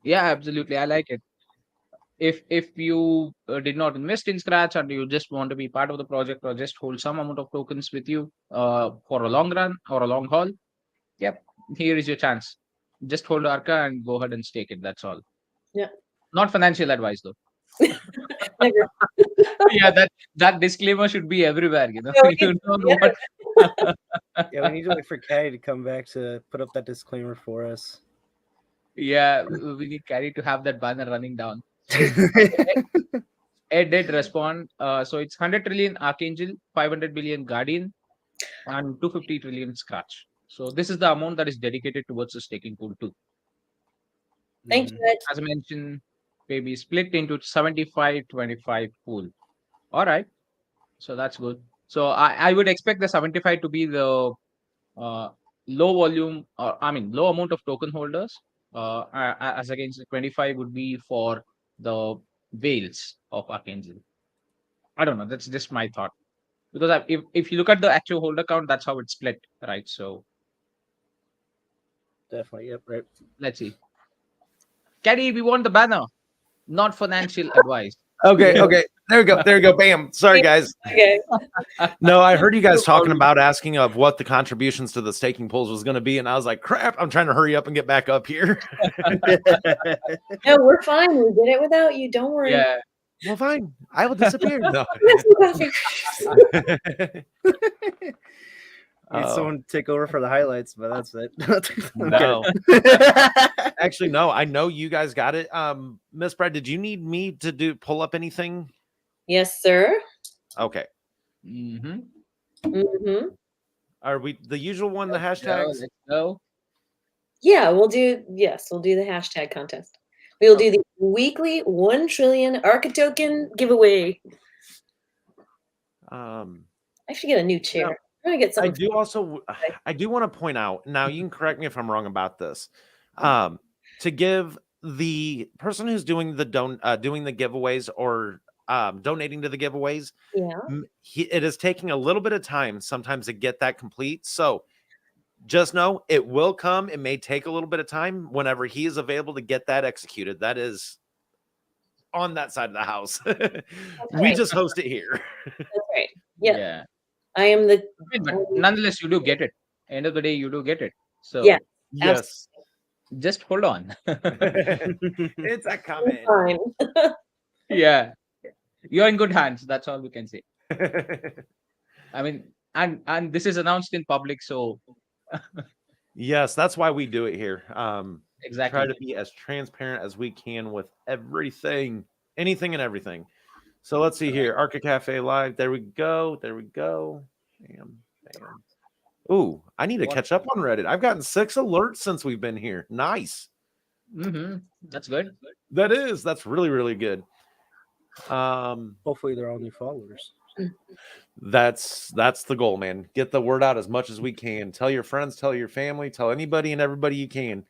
Yeah, absolutely. I like it. If you did not invest in Scratch and you just want to be part of the project or just hold some amount of tokens with you for a long run or a long haul, yep, here is your chance. Just hold Arca and go ahead and stake it. That's all. Yeah. Not financial advice though. Never. Yeah, that disclaimer should be everywhere. You know, No, you know yeah. what. Yeah, we need to wait for Caddy to come back to put up that disclaimer for us. Yeah, we need Carrie to have that banner running down. So Ed did respond. So it's 100 trillion Archangel, 500 billion Guardian, and 250 trillion Scratch. So this is the amount that is dedicated towards the staking pool too. Thank you, Ed. As I mentioned, maybe split into 75-25 pool. All right. So that's good. So I would expect the 75 to be the low volume, or I mean low amount of token holders, as against the 25 would be for the whales of Archangel. I don't know. That's just my thought, because if you look at the actual holder count, that's how it's split, right? So Definitely, yep, right. let's see. Caddy, we want the banner, not financial advice. Okay, there we go. Bam. Sorry, guys. Okay. No, I heard you guys talking about asking of what the contributions to the staking pools was going to be, and I was like, crap, I'm trying to hurry up and get back up here. No, we're fine. We did it without you. Don't worry. Yeah. Well, fine. I will disappear. No. Have some coffee. Need someone to take over for the highlights, but that's it. No. Actually, no. I know you guys got it. Miss Brad, did you need me to pull up anything? Yes, sir. Okay. Mm-hmm. Mm-hmm. Are we the usual one, the hashtags? Let's go. Yeah, we'll do the hashtag contest. We'll do the weekly 1 trillion Arca token giveaway. I I should get a new chair. No, I'm gonna get something. I do want to point out, now you can correct me if I'm wrong about this. To give the person who's doing the doing the giveaways or donating to the giveaways, Yeah. it is taking a little bit of time sometimes to get that complete. So just know it will come. It may take a little bit of time whenever he is available to get that executed. That is on that side of the house. We right. just host it here. That's right. Yeah. Yeah. I am the But nonetheless, you do get it. End of the day, you do get it. So Yeah. Yes. just hold on. It's a comment. fine. Yeah. You're in good hands. That's all we can say. I mean, and this is announced in public, so Yes, that's why we do it here. exactly. Try to be as transparent as we can with everything, anything and everything. So let's see here. Archa Cafe live. There we go. There we go. Bam, bam. Ooh, I need to catch up on Reddit. I've gotten 6 alerts since we've been here. Nice. Mm-hmm. That's good. That's really, really good. Hopefully they're all new followers. That's the goal, man. Get the word out as much as we can. Tell your friends, tell your family, tell anybody and everybody you can.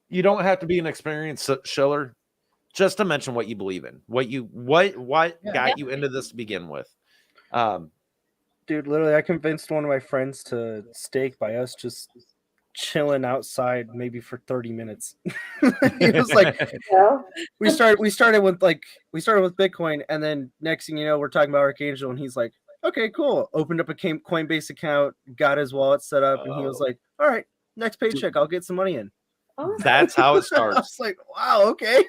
You don't have to be an experienced shiller just to mention what you believe in, what got you into this to begin with. Dude, literally, I convinced one of my friends to stake by us just chilling outside maybe for 30 minutes. It was like Well, we started with Bitcoin, and then next thing you know, we're talking about Archangel, and he's like, okay, cool. Opened up a Coinbase account, got his wallet set up, and he was like, all right, next paycheck, I'll get some money in. awesome. That's how it I starts. was like, wow, okay.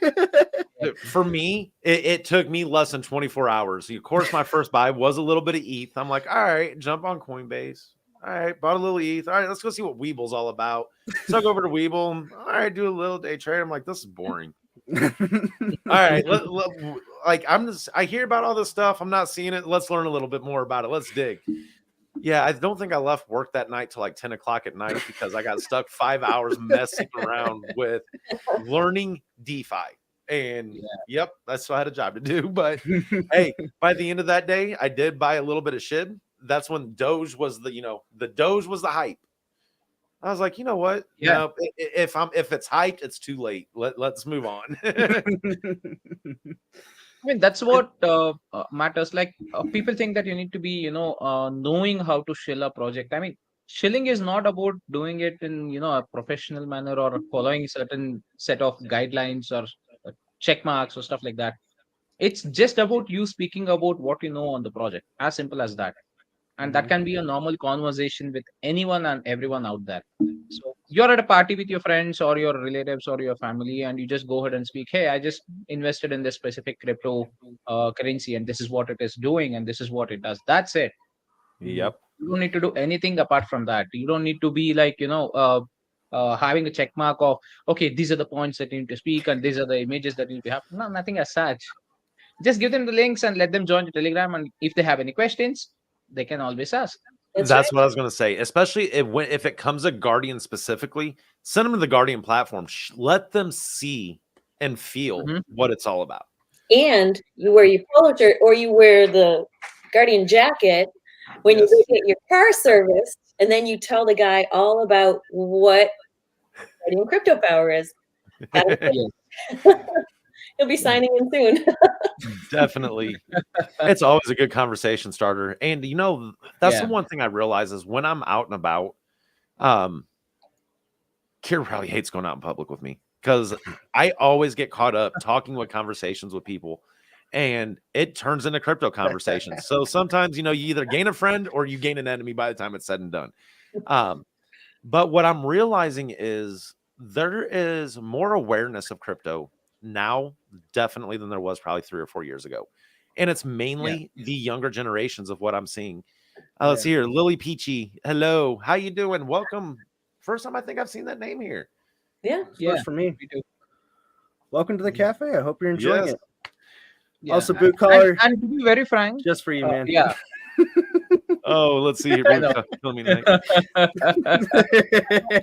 For me, it took me less than 24 hours. Of course, my first buy was a little bit of ETH. I'm like, all right, jump on Coinbase. All right, bought a little ETH. All right, let's go see what Weeble's all about. So I go over to Weeble. All right, do a little day trade. I'm like, this is boring. All right, I hear about all this stuff. I'm not seeing it. Let's learn a little bit more about it. Let's dig. Yeah, I don't think I left work that night till like 10 o'clock at night because I got stuck 5 hours messing around with learning DeFi. And yep, that's why I had a job to do. But hey, by the end of that day, I did buy a little bit of SHIB. That's when Doge was the Doge was the hype. I was like, you know what? Yeah. No, if it's hyped, it's too late. Let's move on. I mean, that's what matters. Like people think that you need to be, knowing how to shill a project. I mean, shilling is not about doing it in, a professional manner or following a certain set of guidelines or check marks or stuff like that. It's just about you speaking about what you know on the project. As simple as that. And that can be a normal conversation with anyone and everyone out there. So you're at a party with your friends or your relatives or your family, and you just go ahead and speak, hey, I just invested in this specific crypto currency, and this is what it is doing, and this is what it does. That's it. Yep. You don't need to do anything apart from that. You don't need to be like, having a check mark of, okay, these are the points that you need to speak, and these are the images that you need to have. No, nothing as such. Just give them the links and let them join the Telegram. And if they have any questions, they can always ask. That's right. what I was going to say. Especially if it comes to Guardian specifically, send them to the Guardian platform. Let them see and feel what it's all about. And you wear your polo shirt or you wear the Guardian jacket when you go get your car serviced, and then you tell the guy all about what Guardian Crypto Power is. He'll be signing in soon. Definitely. It's always a good conversation starter. And that's the one thing I realize is when I'm out and about, Kira probably hates going out in public with me because I always get caught up talking with conversations with people, and it turns into crypto conversations. So sometimes, you either gain a friend or you gain an enemy by the time it's said and done. But what I'm realizing is there is more awareness of crypto now definitely than there was probably 3 or 4 years ago, and it's mainly the younger generations of what I'm seeing. Let's see here. Lily Peachy, hello, how you doing? Welcome. First time I think I've seen that name here. First for me. Welcome to the cafe. I hope you're enjoying it. Also, boot collar, and to be very frank, just for you, man. Oh, let's see here.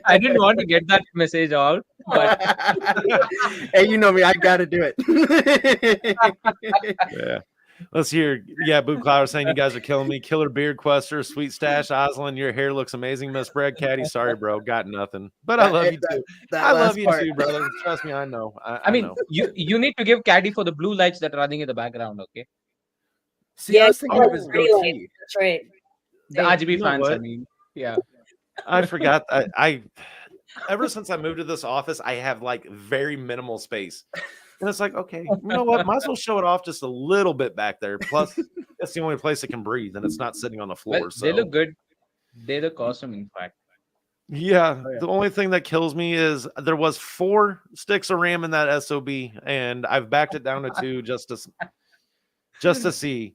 I didn't want to get that message out, but hey, you know me, I gotta do it. Yeah. Let's hear. Yeah, Boot Cloud was saying you guys are killing me. Killer Beard Quester, Sweet Stash, Oslin, your hair looks amazing. Miss Bread Caddy, sorry, bro, got nothing. But I love you too. I love you too, brother. Trust me, I know. I mean, know. you need to give Caddy for the blue lights that are running in the background, okay? See, I was thinking of his goatee. That's right. The RGB fans, I mean, I forgot. I ever since I moved to this office, I have like very minimal space. And it's like, okay, you know what? Might as well show it off just a little bit back there. Plus, that's the only place it can breathe, and it's not sitting on the floor. Well, so they look good. They look awesome, in fact. Yeah, the only thing that kills me is there was 4 sticks of RAM in that SOB, and I've backed it down to 2 just to see.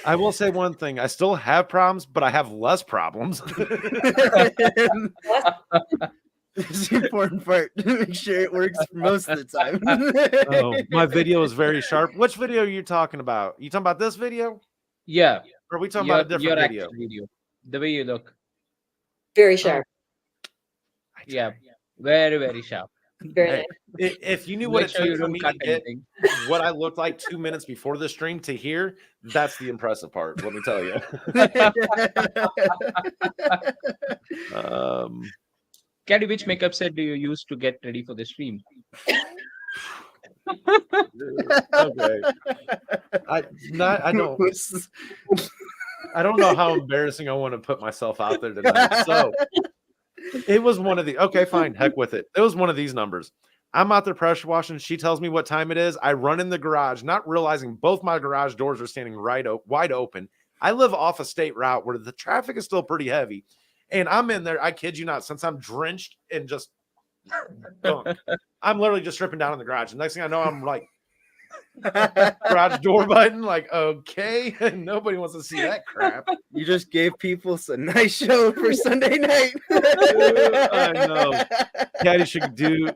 I will say one thing: I still have problems, but I have less problems. It's the important part. Make sure it works most of the time. Oh, my video is very sharp. Which video are you talking about? You talking about this video? Yeah. Or are we talking about a different video? The way you look. Very sharp. Yeah. Very, very sharp. Very nice. If you knew what it took for me to get what I looked like 2 minutes before the stream to here, that's the impressive part. Let me tell you. Caddy, which makeup set do you use to get ready for the stream? Okay. I don't know how embarrassing I want to put myself out there tonight. So It was one of the okay, fine, heck with it. It was one of these numbers. I'm out there pressure washing. She tells me what time it is. I run in the garage, not realizing both my garage doors are standing wide open. I live off a state route where the traffic is still pretty heavy. And I'm in there, I kid you not, since I'm drenched in just gunk, I'm literally just stripping down in the garage. And next thing I know, I'm like, garage door button, like, okay, nobody wants to see that crap. You just gave people a nice show for Sunday night. I know. Daddy should do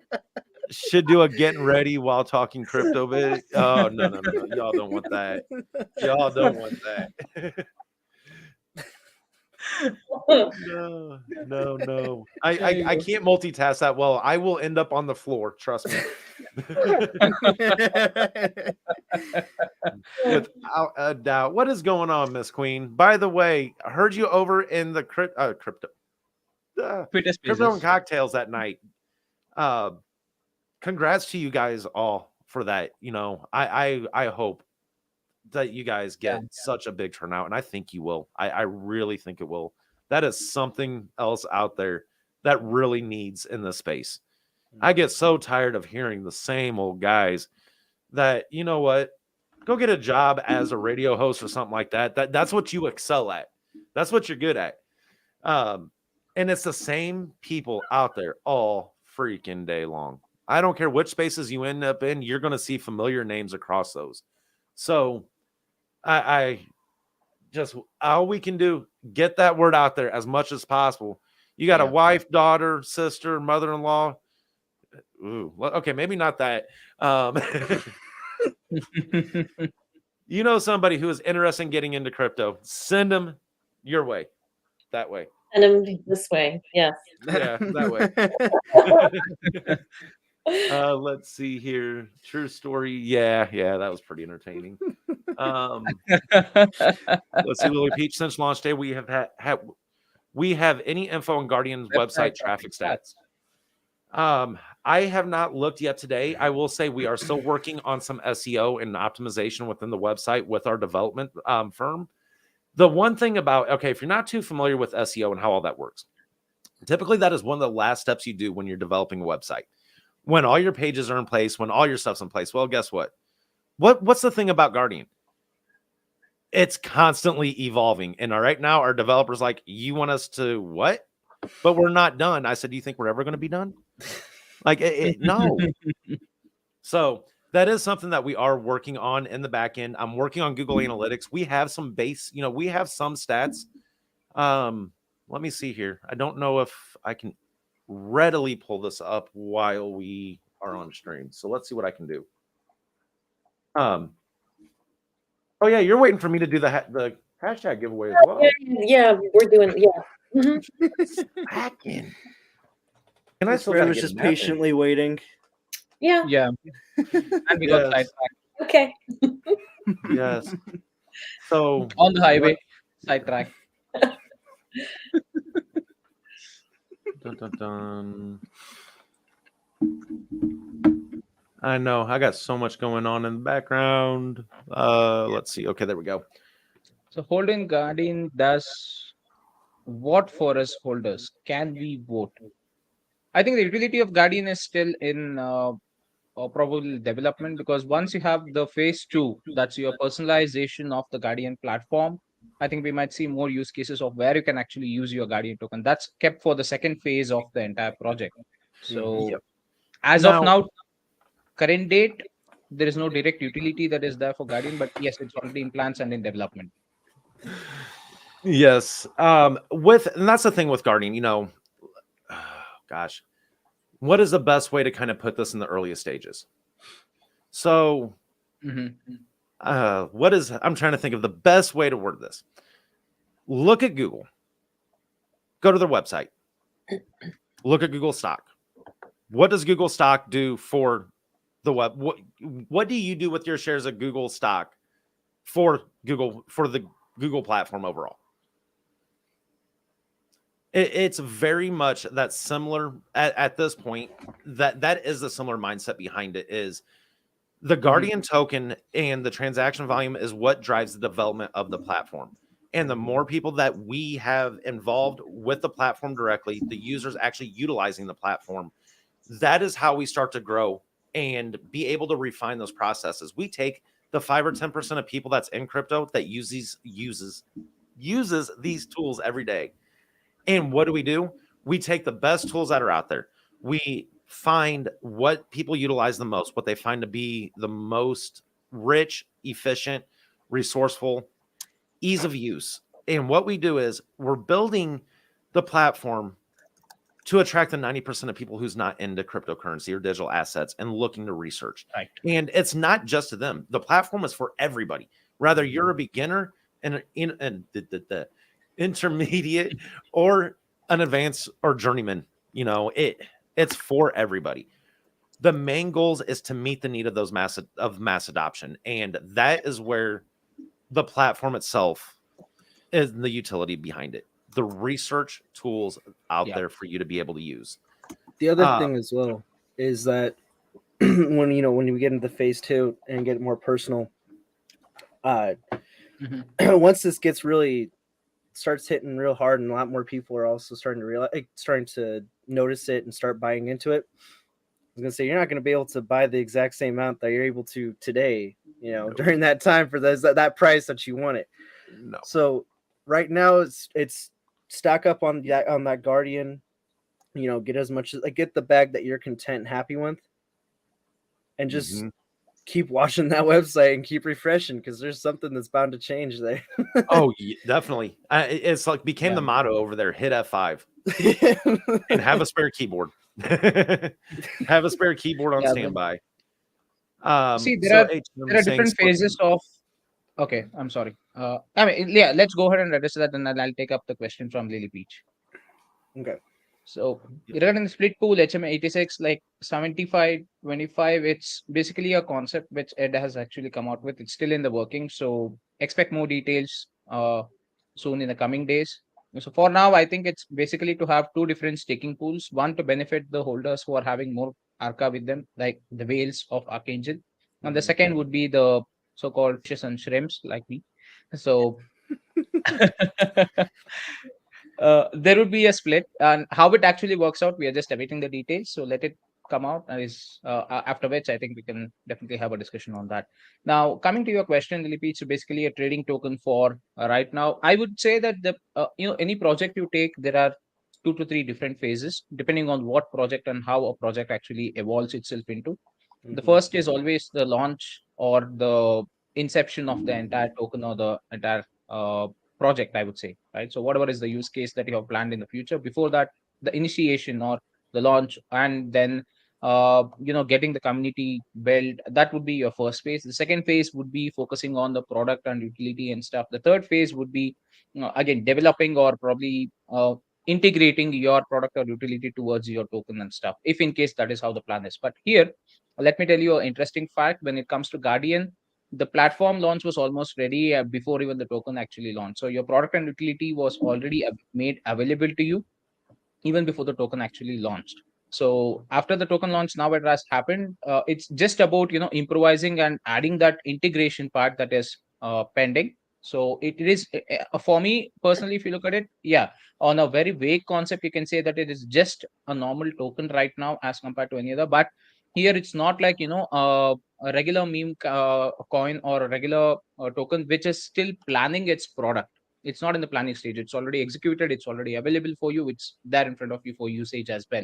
a getting ready while talking crypto bit. Oh no. Y'all don't want that. Y'all don't want that. No. I can't multitask that well. I will end up on the floor. Trust me. Without a doubt. What is going on, Miss Queen? By the way, I heard you over in the crypto and cocktails that night. Congrats to you guys all for that. You know, I hope that you guys get such a big turnout, and I think you will. I really think it will. That is something else out there that really needs in this space. I get so tired of hearing the same old guys that, you know what, go get a job as a radio host or something like that. That's what you excel at. That's what you're good at. And it's the same people out there all freaking day long. I don't care which spaces you end up in, you're going to see familiar names across those. So I just, all we can do, get that word out there as much as possible. You got a wife, daughter, sister, mother-in-law. Ooh, okay, maybe not that. You know somebody who is interested in getting into crypto, send them your way. That way. Send them this way. Yes. Yeah, that way. Let's see here. True story. Yeah, that was pretty entertaining. Let's see, Lily Peach. Since launch day, we have we have any info on Guardian's website traffic stats. I have not looked yet today. I will say we are still working on some SEO and optimization within the website with our development firm. The one thing about, okay, if you're not too familiar with SEO and how all that works, typically that is one of the last steps you do when you're developing a website. When all your pages are in place, when all your stuff's in place, well, guess what? What's the thing about Guardian? It's constantly evolving. And right now, our developers like, you want us to what? But we're not done. I said, do you think we're ever going to be done? Like, no. So that is something that we are working on in the back end. I'm working on Google Analytics. We have some we have some stats. Let me see here. I don't know if I can readily pull this up while we are on stream. So let's see what I can do. Oh yeah, you're waiting for me to do the hashtag giveaway as well. Yeah, we're doing. Yeah. Mm-hmm. Hacking. And I still was just patiently waiting. Yeah. And we got sidetracked. Okay. Yes. So On the highway, sidetrack. Dun. I know. I got so much going on in the background. Let's see. Okay, there we go. So Holden Guardian does what for us holders? Can we vote? I think the utility of Guardian is still in probable development, because once you have the phase 2, that's your personalization of the Guardian platform, I think we might see more use cases of where you can actually use your Guardian token. That's kept for the second phase of the entire project. So as of now, current date, there is no direct utility that is there for Guardian, but yes, it's already in plans and in development. Yes. And that's the thing with Guardian, you know, gosh, what is the best way to kind of put this in the earliest stages? So I'm trying to think of the best way to word this. Look at Google. Go to their website. Look at Google stock. What does Google stock do for the web? What do you do with your shares of Google stock for the Google platform overall? It's very much that similar at this point. That is the similar mindset behind it. Is the Guardian token and the transaction volume is what drives the development of the platform. And the more people that we have involved with the platform directly, the users actually utilizing the platform, that is how we start to grow and be able to refine those processes. We take the 5 or 10% of people that's in crypto that uses these tools every day. And what do? We take the best tools that are out there. We find what people utilize the most, what they find to be the most rich, efficient, resourceful, ease of use. And what we do is we're building the platform to attract the 90% of people who's not into cryptocurrency or digital assets and looking to research. Right. And it's not just to them. The platform is for everybody. Whether you're a beginner and the intermediate or an advanced or journeyman, it's for everybody. The main goals is to meet the need of those mass adoption. And that is where the platform itself is the utility behind it. The research tools out there for you to be able to use. The other thing as well is that when we get into phase 2 and get more personal, once this gets really starts hitting real hard, and a lot more people are also starting to notice it and start buying into it. I was gonna say you're not gonna be able to buy the exact same amount that you're able to today, during that time for that price that you want it. No. So right now it's stock up on that Guardian, get as much as get the bag that you're content and happy with, and just keep watching that website and keep refreshing, because there's something that's bound to change there. Oh, definitely. It's like became the motto over there: hit F5 and have a spare keyboard. Have a spare keyboard on standby. See, there are different phases of. Okay, I'm sorry. Let's go ahead and address that, and I'll take up the question from Lily Peach. Okay. So regarding the split pool, HM86, like 75-25, it's basically a concept which Ed has actually come out with. It's still in the working, so expect more details soon in the coming days. So for now, I think it's basically to have two different staking pools. One to benefit the holders who are having more Arca with them, like the whales of Archangel. And the second would be the so-called fishes and shrimps like me. So there would be a split, and how it actually works out, we are just awaiting the details. So let it come out, after which I think we can definitely have a discussion on that. Now, coming to your question, Lily, so basically a trading token for right now, I would say that any project you take, there are 2 to 3 different phases depending on what project and how a project actually evolves itself into. The first is always the launch or the inception of the entire token or the entire project, I would say, right? So whatever is the use case that you have planned in the future, before that, the initiation or the launch, and then getting the community built, that would be your first phase. The second phase would be focusing on the product and utility and stuff. The third phase would be again developing or probably integrating your product or utility towards your token and stuff, if in case that is how the plan is. But here, let me tell you an interesting fact. When it comes to Guardian, the platform launch was almost ready before even the token actually launched. So your product and utility was already made available to you even before the token actually launched. So after the token launch, now it has happened. It's just about improvising and adding that integration part that is pending. So it is for me personally, if you look at it, on a very vague concept, you can say that it is just a normal token right now as compared to any other. But here it's not like a regular meme coin or a regular token which is still planning its product. It's not in the planning stage. It's already executed. It's already available for you. It's there in front of you for usage as well.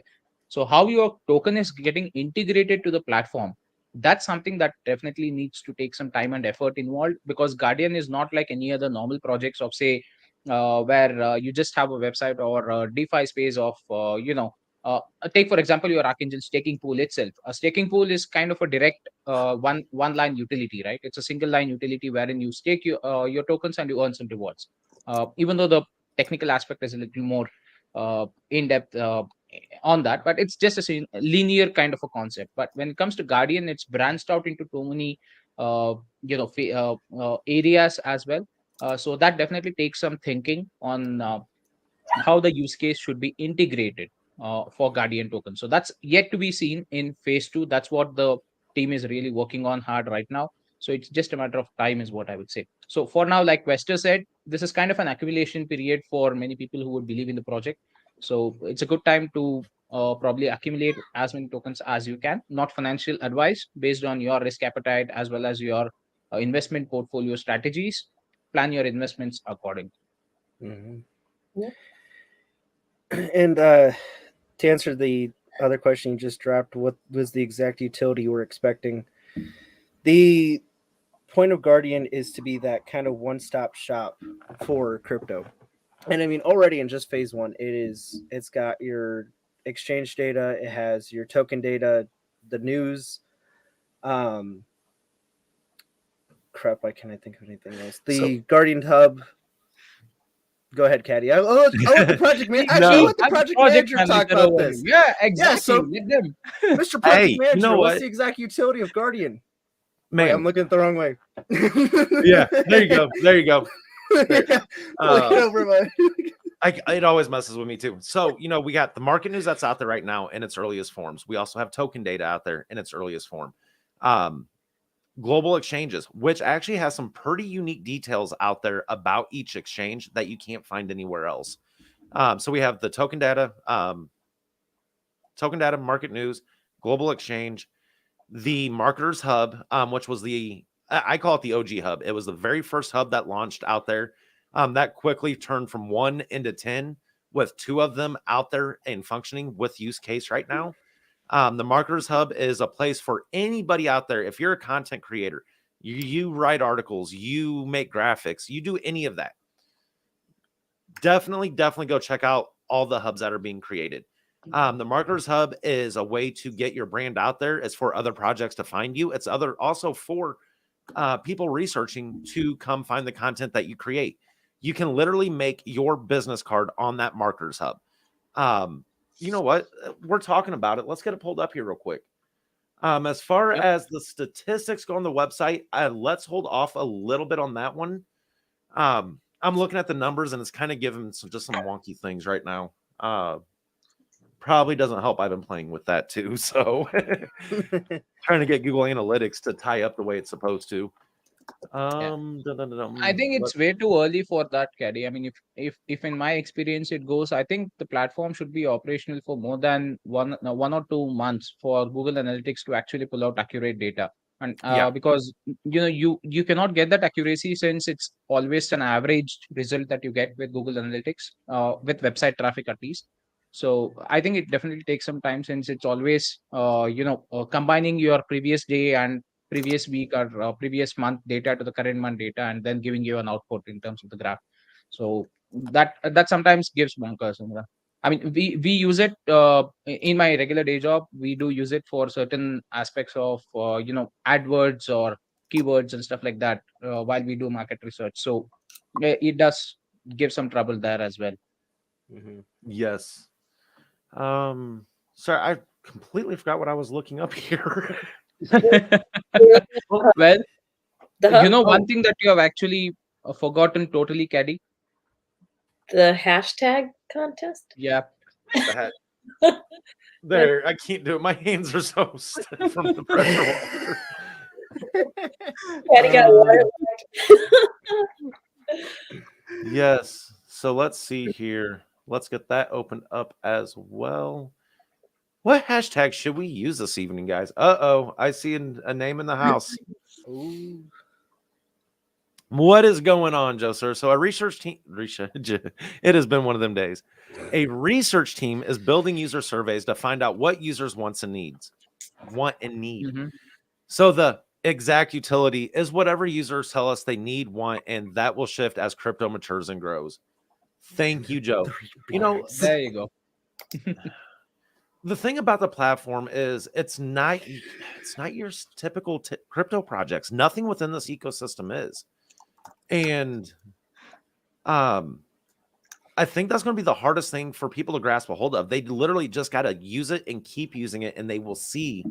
So how your token is getting integrated to the platform, that's something that definitely needs to take some time and effort involved, because Guardian is not like any other normal projects of, say, where you just have a website or a DeFi space of, take for example your Archangel staking pool itself. A staking pool is kind of a direct one line utility, right? It's a single line utility wherein you stake your tokens and you earn some rewards. Even though the technical aspect is a little more in depth on that, but it's just a linear kind of a concept. But when it comes to Guardian, it's branched out into too many areas as well. So that definitely takes some thinking on how the use case should be integrated for Guardian token. So that's yet to be seen in phase 2. That's what the team is really working on hard right now. So it's just a matter of time is what I would say. So for now, like Wester said, this is kind of an accumulation period for many people who would believe in the project. So it's a good time to probably accumulate as many tokens as you can. Not financial advice, based on your risk appetite as well as your investment portfolio strategies. Plan your investments accordingly. Mhm. Yeah. And to answer the other question you just dropped, what was the exact utility you were expecting? The point of Guardian is to be that kind of one-stop shop for crypto. And I mean, already in just phase one, it's got your exchange data, it has your token data, the news, crap, why can't I think of anything else? The Guardian Hub. Go ahead, Caddy. I'll let the project man. Actually, I'll No. let the I'm project project manager talk manager about over this. here. Yeah, exactly. so- Let them. Mr. Project Hey, Manager, you know what's what? the exact utility of Guardian? Wait, Man, I'm looking at the wrong way. yeah, there you go. There you go. Yeah, looking over my. It always messes with me too. So, we got the market news that's out there right now in its earliest forms. We also have token data out there in its earliest form. Global exchanges, which actually has some pretty unique details out there about each exchange that you can't find anywhere else. So we have the token data, market news, global exchange, the marketers hub, which was I call it the OG hub. It was the very first hub that launched out there. That quickly turned from 1 into 10, with 2 of them out there and functioning with use case right now. The marketers hub is a place for anybody out there. If you're a content creator, you write articles, you make graphics, you do any of that, definitely go check out all the hubs that are being created. The marketers hub is a way to get your brand out there. It's for other projects to find you. It's also for people researching to come find the content that you create. You can literally make your business card on that marketers hub. You know what? We're talking about it. Let's get it pulled up here real quick. As far as the statistics go on the website, let's hold off a little bit on that one. I'm looking at the numbers and it's kind of giving just some wonky things right now. Probably doesn't help. I've been playing with that too. So trying to get Google Analytics to tie up the way it's supposed to. I think it's way too early for that, Caddy. I mean, if in my experience it goes, I think the platform should be operational for more than 1 or 2 months for Google Analytics to actually pull out accurate data. And because you cannot get that accuracy, since it's always an average result that you get with Google Analytics, with website traffic at least. So I think it definitely takes some time, since it's always combining your previous day and previous week or previous month data to the current month data, and then giving you an output in terms of the graph. So that sometimes gives bonkers. I mean, we use it in my regular day job. We do use it for certain aspects of AdWords or keywords and stuff like that while we do market research. So it does give some trouble there as well. Mm-hmm. Yes. Sorry, I completely forgot what I was looking up here. Well, The one thing that you have actually forgotten totally, Caddy. the hashtag contest. Yeah. There, I can't do it. My hands are so stiff from the pressure washer. Patty got water. Yes. So let's see here. Let's get that opened up as well. What hashtag should we use this evening, guys? Uh-oh. I see a name in the house. Ooh. What is going on, Joe, sir? So a research team, it has been one of them days. A research team is building user surveys to find out what users want and need. Mm-hmm. So the exact utility is whatever users tell us they need, want, and that will shift as crypto matures and grows. Thank you, Joe. There you go. The thing about the platform is it's not your typical crypto projects. Nothing within this ecosystem is. And I think that's going to be the hardest thing for people to grasp a hold of. They literally just got to use it and keep using it, and they will see,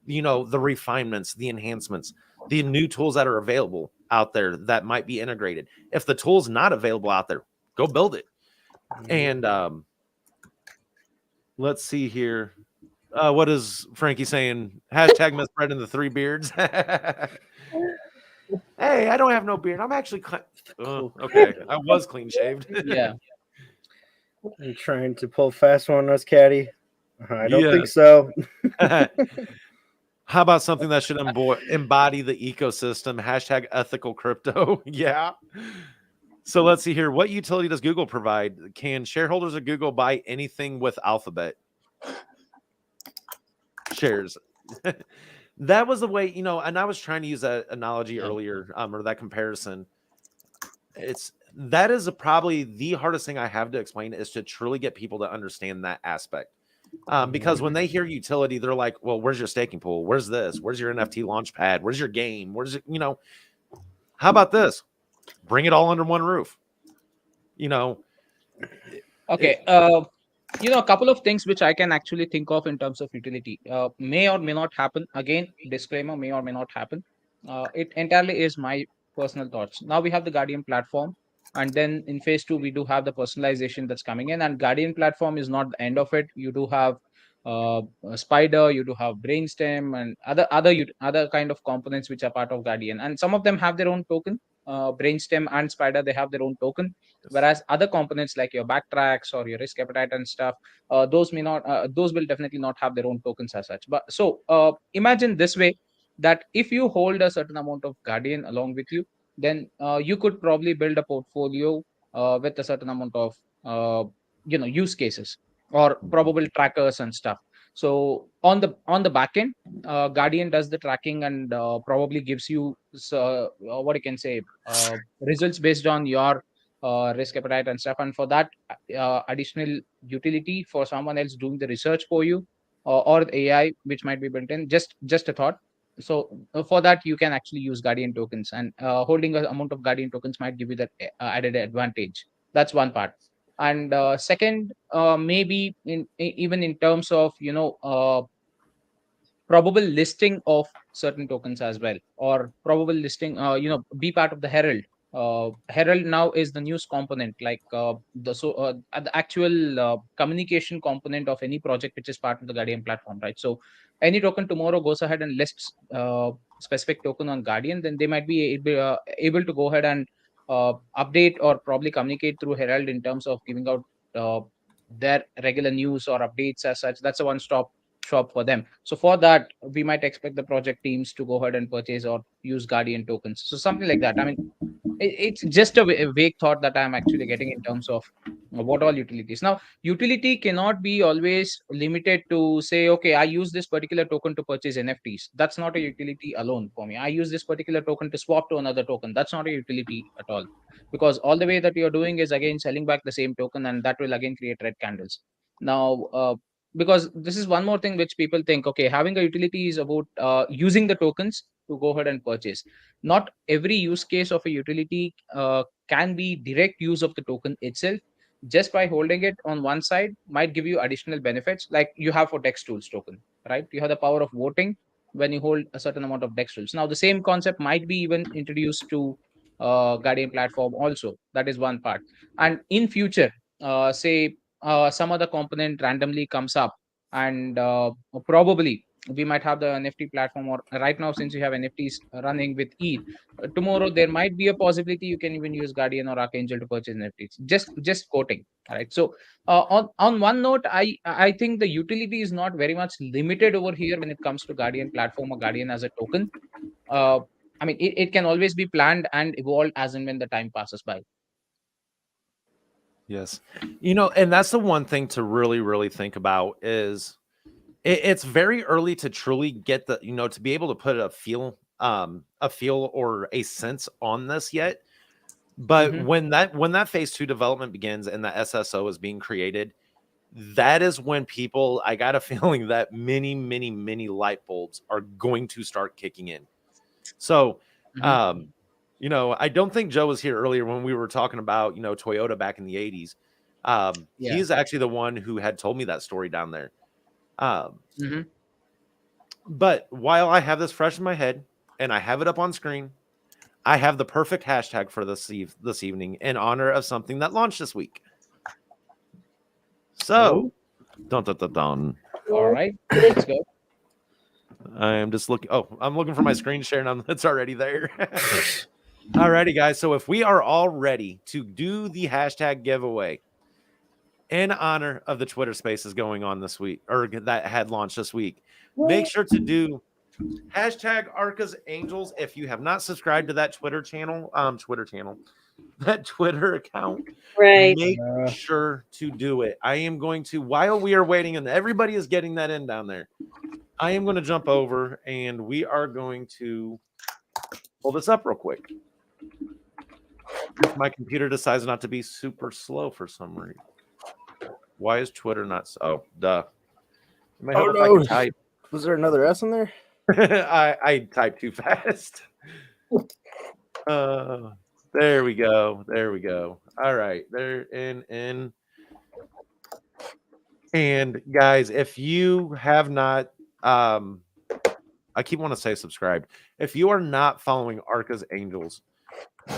the refinements, the enhancements, the new tools that are available out there that might be integrated. If the tool's not available out there, go build it. And let's see here. What is Frankie saying? Hashtag misread in the 3 beards. Hey, Hey, I don't have no beard. I'm actually okay. I was clean shaved. Yeah. I'm trying to pull fast one on us, Caddy. I don't think Yes. so. How about something that should embody the ecosystem? Hashtag ethical crypto. Yeah. So let's see here. What utility does Google provide? Can shareholders of Google buy anything with Alphabet shares? That was the way, and I was trying to use that analogy earlier, or that comparison. That is probably the hardest thing I have to explain, is to truly get people to understand that aspect. Because when they hear utility, they're like, well, where's your staking pool? Where's this? Where's your NFT launch pad? Where's your game? Where's it? How about this? Bring it all under one roof. Okay. A couple of things which I can actually think of in terms of utility may or may not happen. Again, disclaimer, may or may not happen. It entirely is my personal thoughts. Now we have the Guardian platform, and then in phase 2 we do have the personalization that's coming in. And Guardian platform is not the end of it. You do have a Spider, you do have Brainstem, and other kind of components which are part of Guardian, and some of them have their own token. Brainstem and Spider, they have their own token, whereas other components like your backtracks or your risk appetite and stuff, those will definitely not have their own tokens as such. But so imagine this way, that if you hold a certain amount of Guardian along with you, then you could probably build a portfolio with a certain amount of use cases or probable trackers and stuff. So on the back end, Guardian does the tracking and probably gives you what you can say, results based on your risk appetite and stuff. And for that, additional utility for someone else doing the research for you, or the AI which might be built in, just a thought. So for that, you can actually use Guardian tokens, and holding an amount of Guardian tokens might give you that added advantage. That's one part. And second, maybe even in terms of probable listing of certain tokens as well, or probable listing, be part of the Herald. Herald now is the news component, like the actual communication component of any project which is part of the Guardian platform, right? So any token tomorrow goes ahead and lists specific token on Guardian, then they might be able to go ahead and update or probably communicate through Herald in terms of giving out their regular news or updates as such. That's a one-stop shop for them. So for that, we might expect the project teams to go ahead and purchase or use Guardian tokens. So something like that. I mean, it's just a vague thought that I'm actually getting in terms of what all utilities. Now, utility cannot be always limited to say, okay, I use this particular token to purchase NFTs. That's not a utility alone for me. I use this particular token to swap to another token. That's not a utility at all, because all the way that you're doing is again selling back the same token, and that will again create red candles. Now, because this is one more thing which people think, okay, having a utility is about using the tokens to go ahead and purchase. Not every use case of a utility can be direct use of the token itself. Just by holding it on one side might give you additional benefits, like you have for Dex tools token, right? You have the power of voting when you hold a certain amount of Dex tools. Now the same concept might be even introduced to Guardian platform also. That is one part. And in future, say some other component randomly comes up, and probably we might have the NFT platform, or right now, since you have NFTs running with ETH, tomorrow there might be a possibility you can even use Guardian or Archangel to purchase NFTs. Just quoting. All right. So on one note, I think the utility is not very much limited over here when it comes to Guardian platform or Guardian as a token. I mean, it can always be planned and evolved as and when the time passes by. Yes. And that's the one thing to really, really think about is it's very early to truly get to be able to put a feel or a sense on this yet. But when that phase 2 development begins and the SSO is being created, that is when I got a feeling that many, many, many light bulbs are going to start kicking in. So, I don't think Joe was here earlier when we were talking about, Toyota back in the 80s. He's actually the one who had told me that story down there. But while I have this fresh in my head and I have it up on screen, I have the perfect hashtag for this evening in honor of something that launched this week. So, dun. All right, let's go. I am just looking. Oh, I'm looking for my screen share, and it's already there. Alrighty, guys. So if we are all ready to do the hashtag giveaway in honor of the Twitter Spaces going on this week, or that had launched this week, make sure to do hashtag Arca's Angels. If you have not subscribed to that Twitter channel, that Twitter account, Right. make sure to do it. I am going to, while we are waiting and everybody is getting that in down there, I am going to jump over and we are going to pull this up real quick. My computer decides not to be super slow for some reason. Why is Twitter not so? Oh, duh. It might help if I can type. Was there another S in there? I typed too fast. There we go. There we go. All right. There in. And guys, if you have not, I keep wanting to say subscribed. If you are not following Arca's Angels,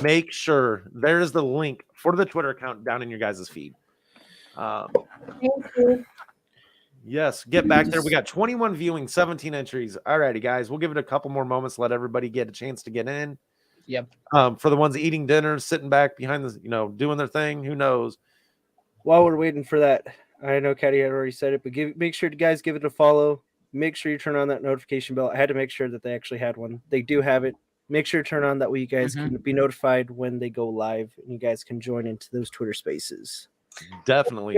make sure there is the link for the Twitter account down in your guys' feed. Thank you. Yes, get back there. We got 21 viewing, 17 entries. All righty, guys. We'll give it a couple more moments, let everybody get a chance to get in. Yep. For the ones eating dinner, sitting back behind the, doing their thing, who knows? While we're waiting for that, I know Caddy had already said it, but make sure to guys give it a follow. Make sure you turn on that notification bell. I had to make sure that they actually had one. They do have it. Make sure to turn on that way you guys can be notified when they go live and you guys can join into those Twitter spaces. Definitely.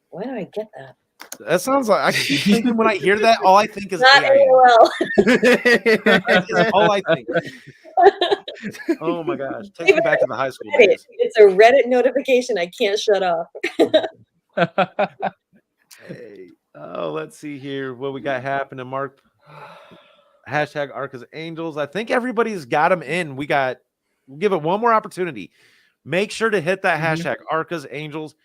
Why do I get that? That sounds like I keep thinking when I hear that, all I think is Not AIM. AOL. That's all I think. Oh my gosh. Take me back to the high school days. It's a Reddit notification I can't shut off. Hey. Oh, let's see here what we got happening, Mark. Hashtag Arca's Angels. I think everybody's got them in. We'll give it one more opportunity. Make sure to hit that hashtag Arca's Angels.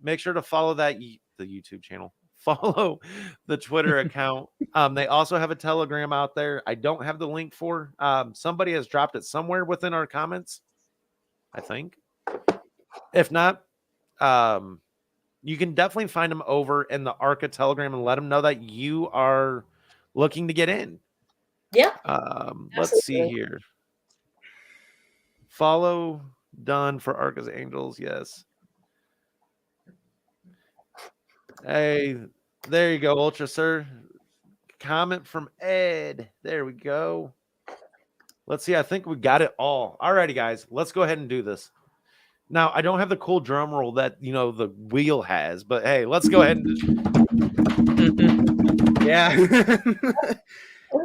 Make sure to follow the YouTube channel. Follow the Twitter account. They also have a Telegram out there. I don't have the link for. Somebody has dropped it somewhere within our comments, I think. If not, you can definitely find them over in the Arca Telegram and let them know that you are looking to get in. Yeah. Let's see here. Follow done for Arca's Angels. Yes. Hey, there you go, Ultra Sir. Comment from Ed. There we go. Let's see. I think we got it all. All righty, guys. Let's go ahead and do this. Now, I don't have the cool drum roll that, the wheel has, but hey, let's go ahead and Yeah.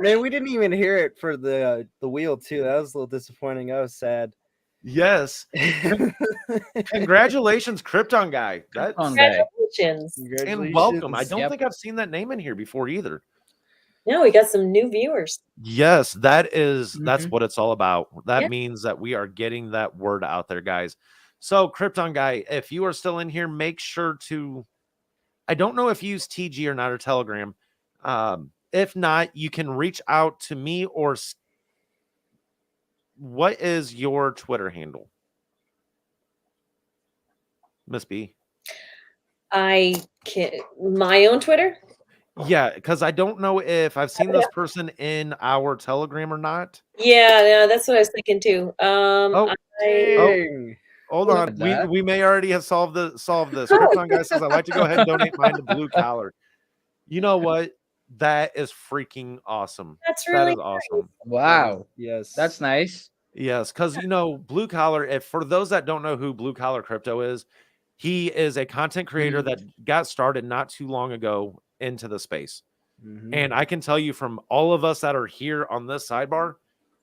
Man, we didn't even hear it for the wheel, too. That was a little disappointing. I was sad. Yes. Congratulations, Krypton Guy. Congratulations. And welcome. I don't think I've seen that name in here before either. No, we got some new viewers. Yes, that's what it's all about. That means that we are getting that word out there, guys. So, Krypton Guy, if you are still in here, make sure to, I don't know if you use TG or not or Telegram. If not, you can reach out to me or what is your Twitter handle? Miss B. My own Twitter? Yeah, because I don't know if I've seen this person in our Telegram or not. Yeah, that's what I was thinking too. Hold on. We may already have solved this. Krypton Guy says, I'd like to go ahead and donate mine to Blue Collar. You know what? That is freaking awesome. That's really awesome. Wow. Yes. That's nice. Yes, because Blue Collar, for those that don't know who Blue Collar Crypto is, he is a content creator that got started not too long ago into the space. And I can tell you from all of us that are here on this sidebar,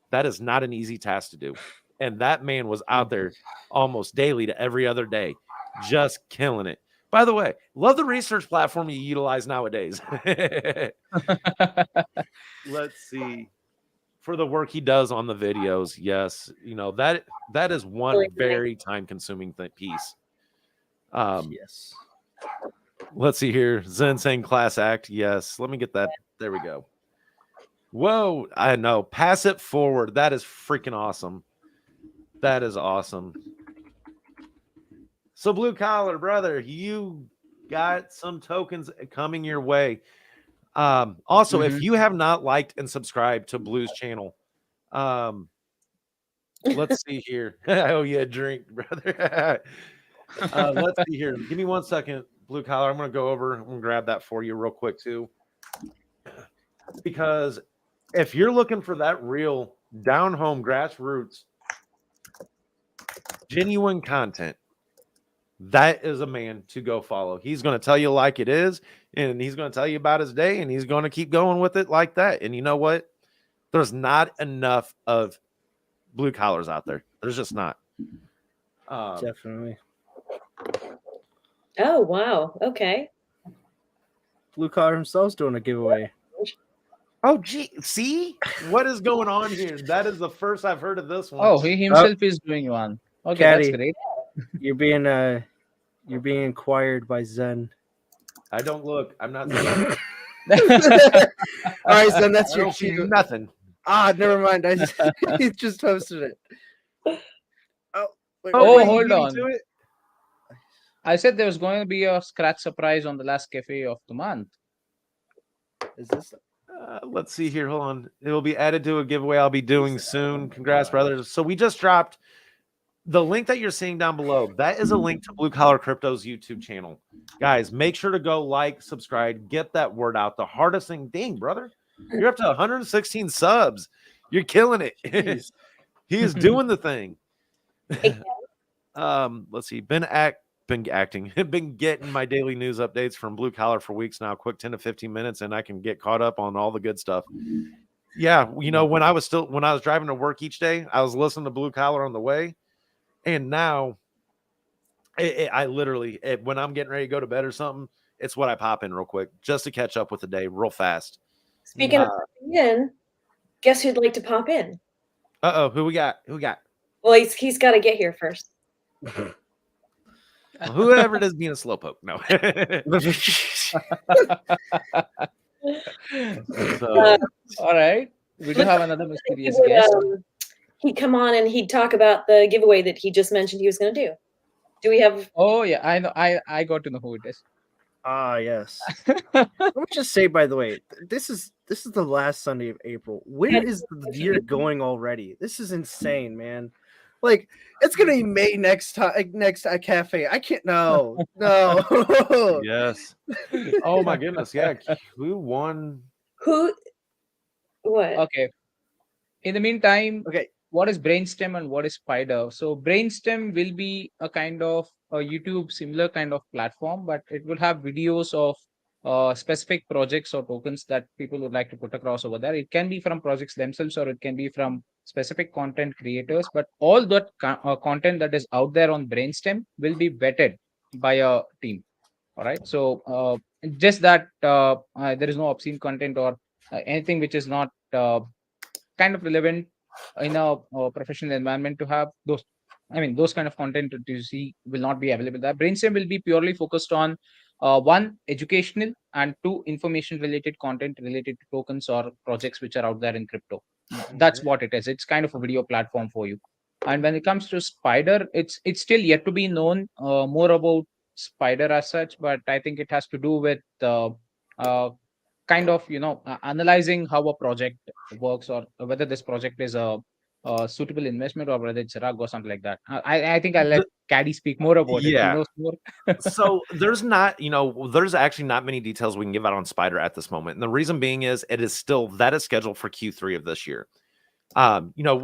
that is not an easy task to do. And that man was out there almost daily to every other day, just killing it. By the way, love the research platform you utilize nowadays. Let's see. For the work he does on the videos, yes, that is one very time-consuming piece. Yes. Let's see here. Zen saying class act. Yes. Let me get that. There we go. Whoa. I know. Pass it forward. That is freaking awesome. That is awesome. So, Blue Collar, brother, you got some tokens coming your way. Also, if you have not liked and subscribed to Blue's channel, let's see here. Oh yeah, drink, brother. Let's see here. Give me 1 second, Blue Collar. I'm gonna go over. I'm gonna grab that for you real quick too, because if you're looking for that real down home grassroots genuine content, that is a man to go follow. He's going to tell you like it is, and he's going to tell you about his day, and he's going to keep going with it like that. And you know what? There's not enough of blue collars out there. There's just not. Definitely. Oh, wow. Okay. Blue Collar himself's doing a giveaway. Oh, gee. See? What is going on here? That is the first I've heard of this one. Oh, he himself is doing one. Okay, Caddy. that's great. You're being inquired by Zen. I don't look. I'm not. All right, Zen, that's your cue. cue. Nothing. Never mind. He just posted it. Oh, wait, Oh, wait, hold you on. do it? I said there was going to be a scratch surprise on the last cafe of the month. Is this? Let's see here. Hold on. It will be added to a giveaway I'll be doing soon. Congrats, brothers. So we just dropped the link that you're seeing down below. That is a link to Blue Collar Crypto's YouTube channel. Guys, make sure to go like, subscribe, get that word out. The hardest thing, dang, brother, you're up to 116 subs. You're killing it. He is doing the thing. Let's see. Been getting my daily news updates from Blue Collar for weeks now. Quick 10 to 15 minutes, and I can get caught up on all the good stuff. Yeah, you know, when I was driving to work each day, I was listening to Blue Collar on the way, and now I literally, when I'm getting ready to go to bed or something, it's what I pop in real quick just to catch up with the day real fast. Speaking of popping in, guess who'd like to pop in? Who we got? Well, he's got to get here first. Whoever it is being a slowpoke. No. So, all right. We do have another mysterious guest. He'd come on and he'd talk about the giveaway that he just mentioned he was going to do. Do we have? Oh yeah, I know. I got to know who it is. Yes. Let me just say, by the way, this is the last Sunday of April. Where is the year going already? This is insane, man. Like, it's gonna be May next cafe. I can't. No. yes. Oh my goodness. Yeah. Who won? Who? What? Okay. In the meantime, okay. What is Brainstem and what is Spider? So Brainstem will be a kind of a YouTube similar kind of platform, but it will have videos of specific projects or tokens that people would like to put across over there. It can be from projects themselves or it can be from specific content creators, but all that content that is out there on Brainstem will be vetted by a team. All right. So just that there is no obscene content or anything which is not kind of relevant in a professional environment to have those. I mean, those kind of content that you see will not be available there. Brainstem will be purely focused on one, educational, and two, information related content related to tokens or projects which are out there in crypto. That's what it is. It's kind of a video platform for you. And when it comes to Spider, it's still yet to be known more about Spider as such, but I think it has to do with kind of, analyzing how a project works or whether this project is a suitable investment or whether it's a rug or something like that. I think I'll let Caddy speak more about it. He knows more. So there's actually not many details we can give out on Spider at this moment. And the reason being is that is scheduled for Q3 of this year.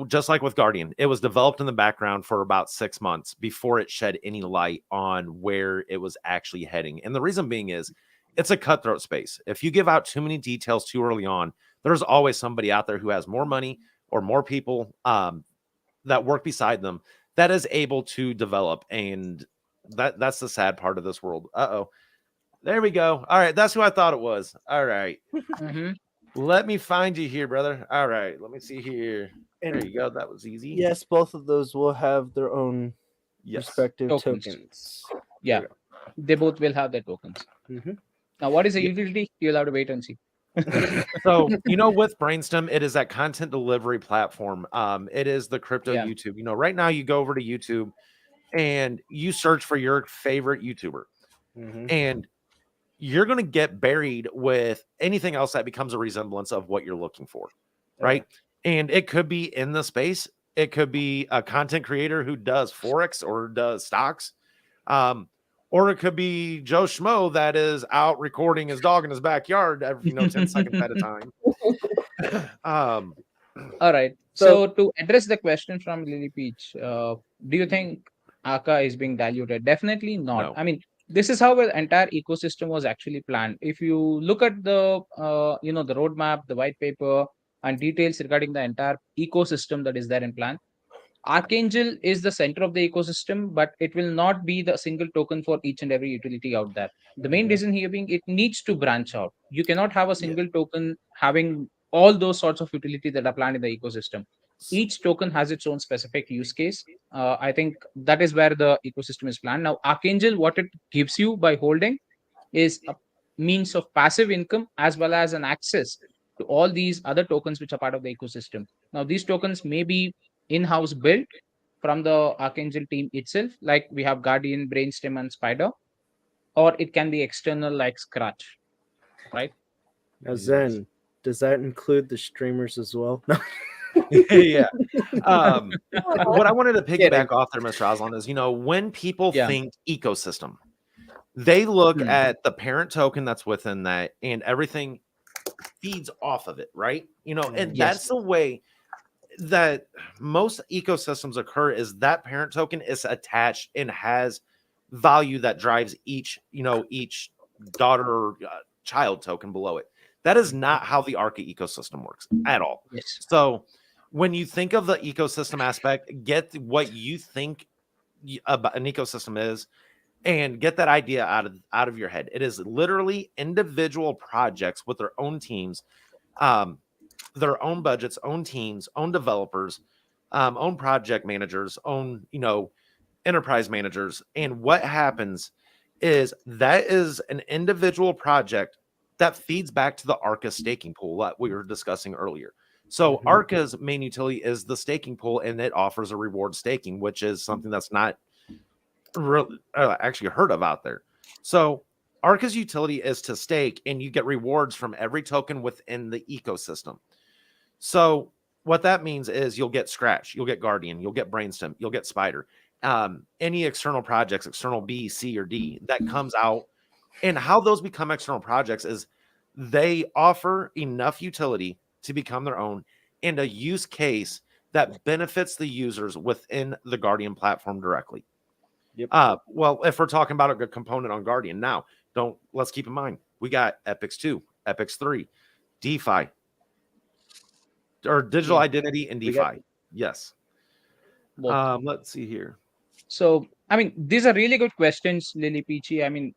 Just like with Guardian, it was developed in the background for about 6 months before it shed any light on where it was actually heading. And the reason being is it's a cutthroat space. If you give out too many details too early on, there's always somebody out there who has more money or more people that work beside them that is able to develop. And that's the sad part of this world. There we go. All right. That's who I thought it was. All right. Let me find you here, brother. All right. Let me see here. There you go. That was easy. Yes, both of those will have their own respective tokens. Yeah. They both will have their tokens. Now, what is a utility? You'll have to wait and see. So, with Brainstem, it is that content delivery platform. It is the crypto YouTube. Right now you go over to YouTube and you search for your favorite YouTuber. And you're going to get buried with anything else that becomes a resemblance of what you're looking for, right? And it could be in the space. It could be a content creator who does Forex or does stocks. Or it could be Joe Schmo that is out recording his dog in his backyard every 10 seconds at a time. All right. So- So to address the question from Lily Peach, do you think Akka is being diluted? Definitely not. No. I mean, this is how the entire ecosystem was actually planned. If you look at the the roadmap, the white paper, and details regarding the entire ecosystem that is there in plan, Archangel is the center of the ecosystem, but it will not be the single token for each and every utility out there. The main reason here being it needs to branch out. You cannot have a single token having all those sorts of utility that are planned in the ecosystem. Each token has its own specific use case. I think that is where the ecosystem is planned. Now, Archangel, what it gives you by holding is a means of passive income as well as an access to all these other tokens which are part of the ecosystem. Now, these tokens may be in-house built from the Archangel team itself, like we have Guardian, Brainstem, and Spider, or it can be external like Scratch, right? Now, Zen, does that include the streamers as well? Yeah. What I wanted to piggyback off there, Mr. Aslan, is when people think ecosystem, they look at the parent token that's within that, and everything feeds off of it, right? And that's the way that most ecosystems occur, is that parent token is attached and has value that drives each daughter or child token below it. That is not how the Arca ecosystem works at all. Yes. So when you think of the ecosystem aspect, get what you think about an ecosystem is and get that idea out of your head. It is literally individual projects with their own teams, their own budgets, own teams, own developers, own project managers, own enterprise managers. And what happens is that is an individual project that feeds back to the Arca staking pool that we were discussing earlier. So Arca's main utility is the staking pool, and it offers a reward staking, which is something that's not really actually heard of out there. So Arca's utility is to stake, and you get rewards from every token within the ecosystem. So what that means is you'll get Scratch, you'll get Guardian, you'll get Brainstem, you'll get Spider, any external projects, external B, C, or D that comes out. And how those become external projects is they offer enough utility to become their own and a use case that benefits the users within the Guardian platform directly. Well, if we're talking about a component on Guardian now, let's keep in mind, we got Epics 2, Epics 3, DeFi, or digital identity and DeFi. Yes. Let's see here. So, I mean, these are really good questions, Lily Peachy. I mean,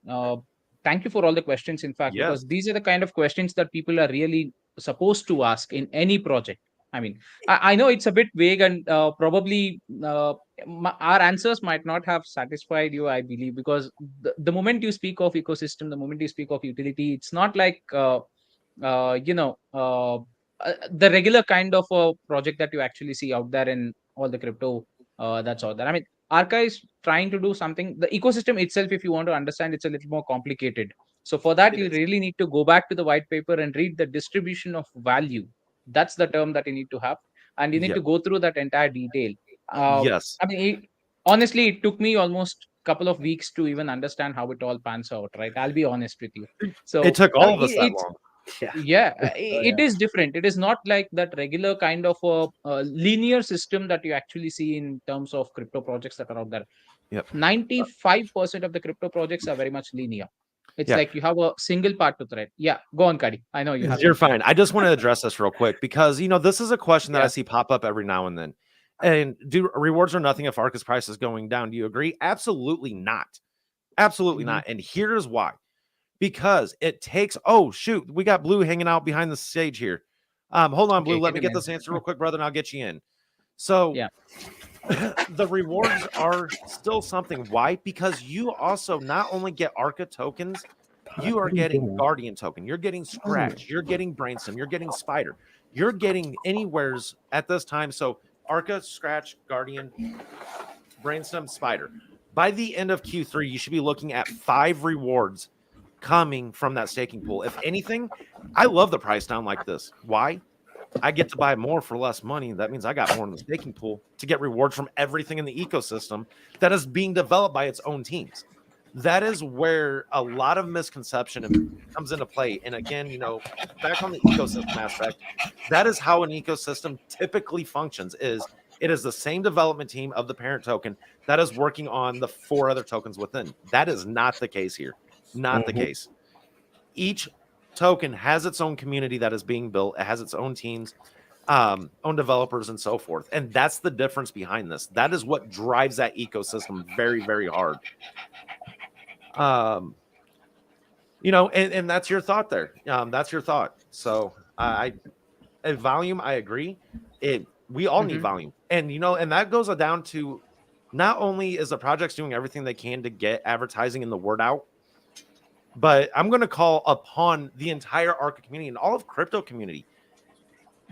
thank you for all the questions, in fact, because these are the kind of questions that people are really supposed to ask in any project. I mean, I know it's a bit vague, and probably our answers might not have satisfied you, I believe, because the moment you speak of ecosystem, the moment you speak of utility, it's not like, the regular kind of a project that you actually see out there in all the crypto that's out there. I mean, Arca is trying to do something. The ecosystem itself, if you want to understand, it's a little more complicated. So for that, you really need to go back to the white paper and read the distribution of value. That's the term that you need to have. And you need to go through that entire detail. Yes. I mean, honestly, it took me almost a couple of weeks to even understand how it all pans out, right? I'll be honest with you. So it took all of us that long. It is different. It is not like that regular kind of a linear system that you actually see in terms of crypto projects that are out there. 95% of the crypto projects are very much linear. It's like you have a single part to thread. Yeah, go on, Kadi. I know you have. You're fine. I just want to address this real quick because this is a question that I see pop up every now and then. And do rewards are nothing if Arca's price is going down? Do you agree? Absolutely not. Absolutely not. And here's why. Because it takes, oh shoot, we got Blue hanging out behind the stage here. Hold on, Blue. Let me get this answer real quick, brother, and I'll get you in. So the rewards are still something. Why? Because you also not only get Arca tokens, you are getting Guardian token, you're getting Scratch, you're getting Brainstem, you're getting Spider, you're getting anywheres at this time. So Arca, Scratch, Guardian, Brainstem, Spider. By the end of Q3, you should be looking at 5 rewards coming from that staking pool. If anything, I love the price down like this. Why? I get to buy more for less money. That means I got more in the staking pool to get rewards from everything in the ecosystem that is being developed by its own teams. That is where a lot of misconception comes into play. And again, back on the ecosystem aspect, that is how an ecosystem typically functions. It is the same development team of the parent token that is working on the 4 other tokens within. That is not the case here. Not the case. Each token has its own community that is being built. It has its own teams, own developers, and so forth. And that's the difference behind this. That is what drives that ecosystem very, very hard. And that's your thought there. That's your thought. So volume, I agree. We all need volume. And, and that goes down to not only is the projects doing everything they can to get advertising and the word out, but I'm going to call upon the entire Arca community and all of crypto community.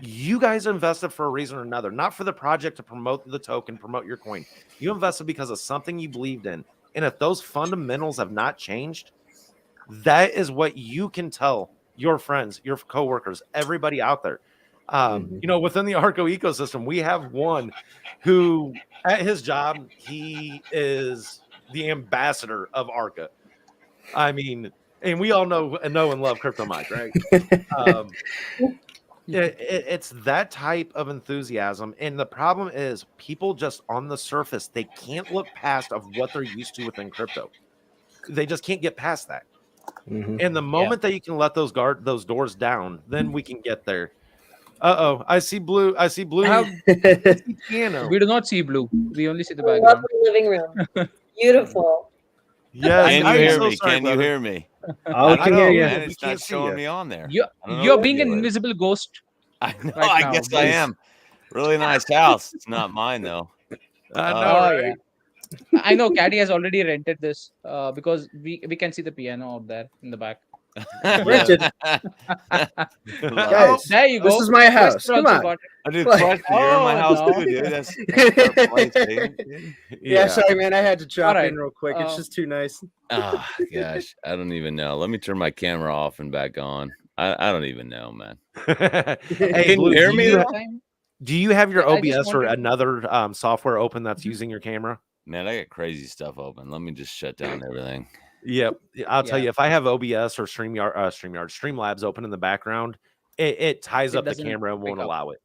You guys invested for a reason or another, not for the project to promote the token, promote your coin. You invested because of something you believed in. And if those fundamentals have not changed, that is what you can tell your friends, your coworkers, everybody out there. Within the Arco ecosystem, we have one who at his job, he is the ambassador of Arca. I mean, and we all know and love Crypto Mike, right? It's that type of enthusiasm. And the problem is people just on the surface, they can't look past of what they're used to within crypto. They just can't get past that. And the moment that you can let those doors down, then we can get there. I see blue. I see blue. Piano. We do not see blue. We only see the Lovely background. living room. Beautiful. Yes. Can you hear me? Can you hear me? I can hear you. Man, it's not showing me on there. You're being an invisible ghost. I know. right I now, guess I please. am. Really nice house. It's not mine though. I know, Oh, right? yeah. I know Caddy has already rented this because we can see the piano out there in the back. Rented. Guys, There you go. this is my house. Quester Come also on. got it. I do Like- question. You're in my house no. too, dude. That's our place, dude. Yeah, sorry, man. I had to drop Alright, in real quick. It's just too nice. Oh gosh, I don't even know. Let me turn my camera off and back on. I don't even know, man. Hey, Can Blue, you hear do me? you though? Do you have your I just OBS or wanted- another software open that's using your camera? Man, I got crazy stuff open. Let me just shut down everything. Yep. I'll tell Yeah. you, if I have OBS or Streamlabs open in the background, it ties It up the doesn't camera and won't pick up. allow it.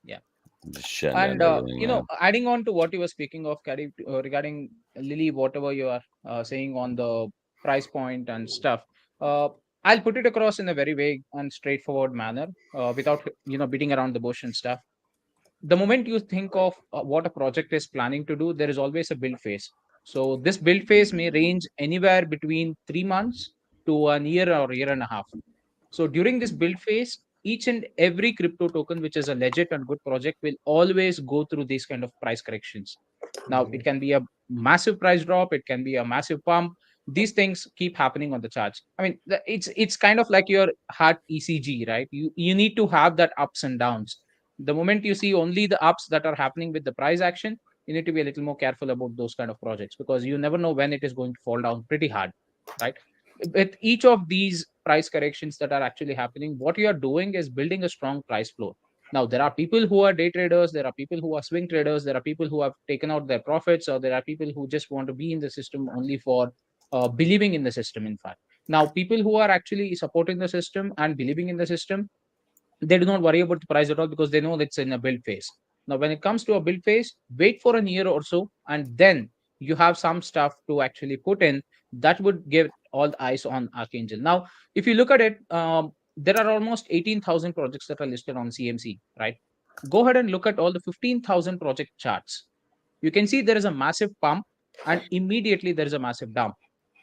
I'm just shutting And down everything. man. adding on to what you were speaking of, Caddy, regarding Lily, whatever you are saying on the price point and stuff, I'll put it across in a very vague and straightforward manner, without beating around the bush and stuff. The moment you think of what a project is planning to do, there is always a build phase. So this build phase may range anywhere between 3 months to a year or year and a half. So during this build phase, each and every crypto token which is a legit and good project will always go through these kind of price corrections. Now it can be a massive price drop, it can be a massive pump. These things keep happening on the charts. I mean, it's kind of like your heart ECG, right? You need to have that ups and downs. The moment you see only the ups that are happening with the price action, you need to be a little more careful about those kind of projects because you never know when it is going to fall down pretty hard, right? With each of these price corrections that are actually happening, what you are doing is building a strong price floor. Now, there are people who are day traders, there are people who are swing traders, there are people who have taken out their profits, or there are people who just want to be in the system only for believing in the system, in fact. Now, people who are actually supporting the system and believing in the system, they do not worry about the price at all because they know it's in a build phase. Now, when it comes to a build phase, wait for a year or so, and then you have some stuff to actually put in that would give all the eyes on Archangel. Now, if you look at it, there are almost 18,000 projects that are listed on CMC, right? Go ahead and look at all the 15,000 project charts. You can see there is a massive pump and immediately there is a massive dump.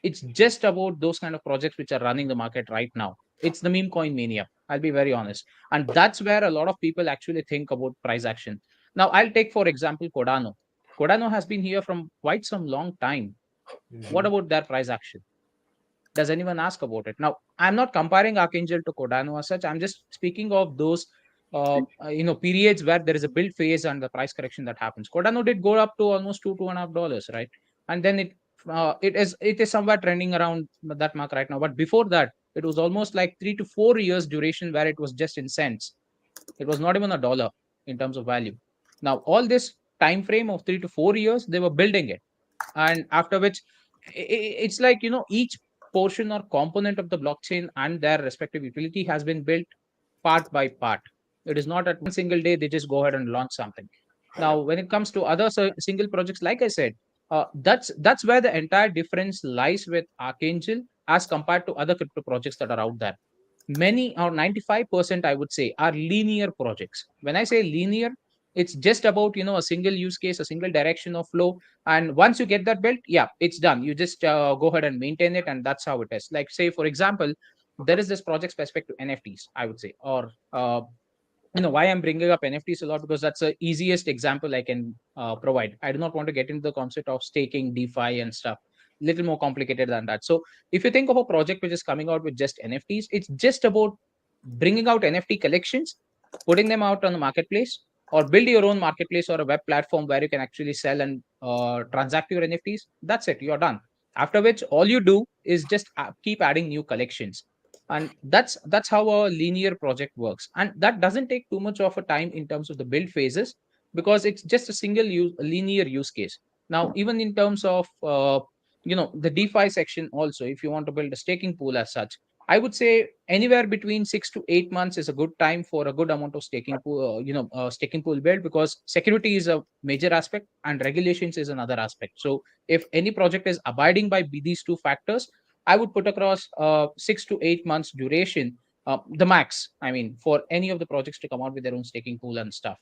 It's just about those kind of projects which are running the market right now. It's the meme coin mania. I'll be very honest. And that's where a lot of people actually think about price action. Now, I'll take, for example, Cardano. Cardano has been here from quite some long time. What about their price action? Does anyone ask about it? Now, I'm not comparing Archangel to Cardano as such. I'm just speaking of those periods where there is a build phase and the price correction that happens. Cardano did go up to almost $2.5, right? And then it it is somewhere trending around that mark right now. But before that, it was almost like 3 to 4 years duration where it was just in cents. It was not even a dollar in terms of value. Now, all this time frame of 3 to 4 years, they were building it, and after which it's like each portion or component of the blockchain and their respective utility has been built part by part. It is not at one single day they just go ahead and launch something. Now, when it comes to other single projects, like I said, that's where the entire difference lies with Archangel as compared to other crypto projects that are out there. Many, or 95%, I would say, are linear projects. When I say linear, it's just about a single use case, a single direction of flow, and once you get that built, yeah, it's done. You just go ahead and maintain it, and that's how it is. Like, say for example, there is this project specific to NFTs, I would say, or why I'm bringing up NFTs a lot, because that's the easiest example I can provide. I do not want to get into the concept of staking, DeFi, and stuff. Little more complicated than that. So if you think of a project which is coming out with just NFTs, it's just about bringing out NFT collections, putting them out on the marketplace, or build your own marketplace or a web platform where you can actually sell and transact your NFTs. That's it. You're done. After which, all you do is just keep adding new collections, and that's how a linear project works, and that doesn't take too much of a time in terms of the build phases, because it's just a single linear use case. Now, even in terms of the DeFi section also, if you want to build a staking pool as such, I would say anywhere between 6 to 8 months is a good time for a good amount of staking pool, staking pool build, because security is a major aspect and regulations is another aspect. So if any project is abiding by these two factors, I would put across 6 to 8 months duration, the max. I mean, for any of the projects to come out with their own staking pool and stuff,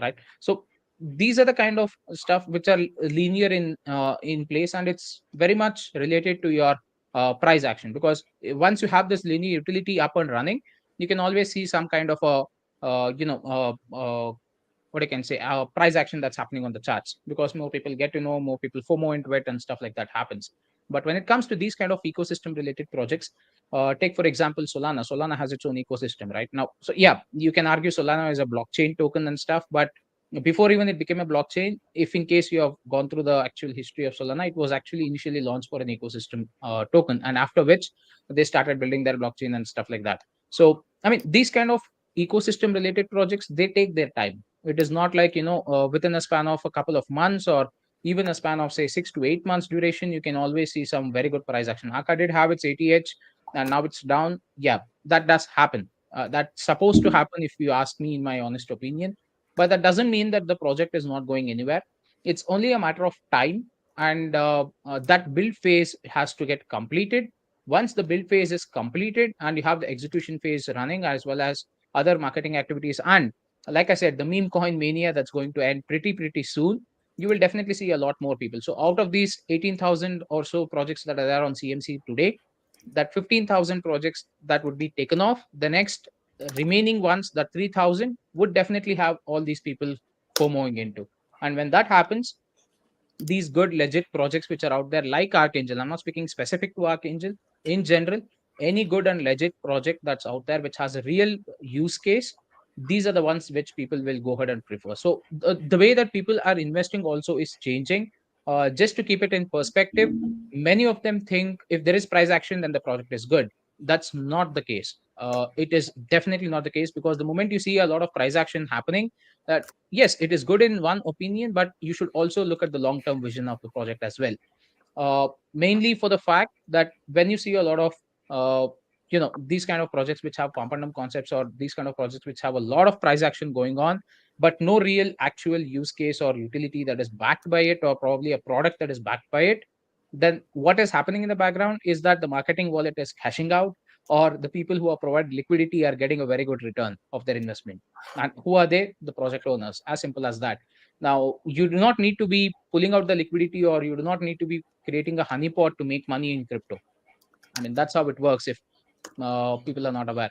right? So these are the kind of stuff which are linear in place, and it's very much related to your price action, because once you have this linear utility up and running, you can always see some kind of a what I can say, price action that's happening on the charts, because more people get to know, more people FOMO into it, and stuff like that happens. But when it comes to these kind of ecosystem related projects, take for example Solana. Solana has its own ecosystem right now. So yeah, you can argue Solana is a blockchain token and stuff, but before even it became a blockchain, if in case you have gone through the actual history of Solana, it was actually initially launched for an ecosystem token, and after which they started building their blockchain and stuff like that. So I mean, these kind of ecosystem related projects, they take their time. It is not like within a span of a couple of months, or even a span of say 6 to 8 months duration, you can always see some very good price action. Akka did have its ATH, and now it's down. Yeah, that does happen. That's supposed to happen, if you ask me, in my honest opinion. But that doesn't mean that the project is not going anywhere. It's only a matter of time, and that build phase has to get completed. Once the build phase is completed and you have the execution phase running, as well as other marketing activities, and like I said, the meme coin mania that's going to end pretty soon, you will definitely see a lot more people. So out of these 18,000 or so projects that are there on CMC today, that 15,000 projects that would be taken off, the next remaining ones, that 3,000, would definitely have all these people FOMOing into. And when that happens, these good legit projects which are out there, like Archangel, I'm not speaking specific to Archangel, in general, any good and legit project that's out there which has a real use case, these are the ones which people will go ahead and prefer. So the way that people are investing also is changing. Just to keep it in perspective, many of them think if there is price action, then the project is good. That's not the case. It is definitely not the case, because the moment you see a lot of price action happening, that yes, it is good in one opinion, but you should also look at the long term vision of the project as well. Mainly for the fact that when you see a lot of these kind of projects which have compoundum concepts, or these kind of projects which have a lot of price action going on, but no real actual use case or utility that is backed by it, or probably a product that is backed by it, then what is happening in the background is that the marketing wallet is cashing out, or the people who are providing liquidity are getting a very good return of their investment. And who are they? The project owners. As simple as that. Now, you do not need to be pulling out the liquidity, or you do not need to be creating a honeypot to make money in crypto. I mean, that's how it works. If people are not aware,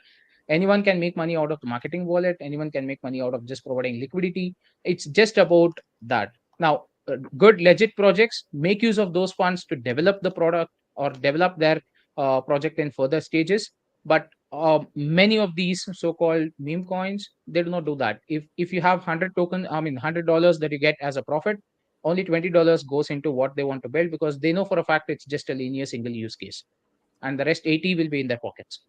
anyone can make money out of the marketing wallet. Anyone can make money out of just providing liquidity. It's just about that. Now, good legit projects make use of those funds to develop the product or develop their project in further stages. But many of these so-called meme coins, they do not do that. If you have 100 token, I mean $100 that you get as a profit, only $20 goes into what they want to build because they know for a fact it's just a linear single use case, and the rest 80 will be in their pockets.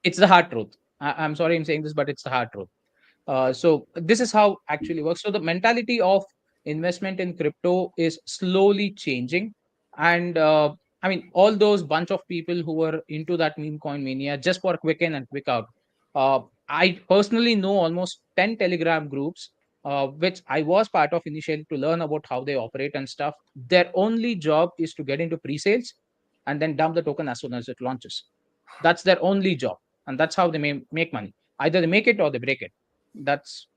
It's the hard truth. I'm sorry I'm saying this, but it's the hard truth. So this is how actually works. So the mentality of investment in crypto is slowly changing, and I mean all those bunch of people who were into that meme coin mania just for quick in and quick out. I personally know almost 10 Telegram groups, which I was part of initially to learn about how they operate and stuff. Their only job is to get into pre-sales and then dump the token as soon as it launches. That's their only job, and that's how they make money. Either they make it or they break it. That's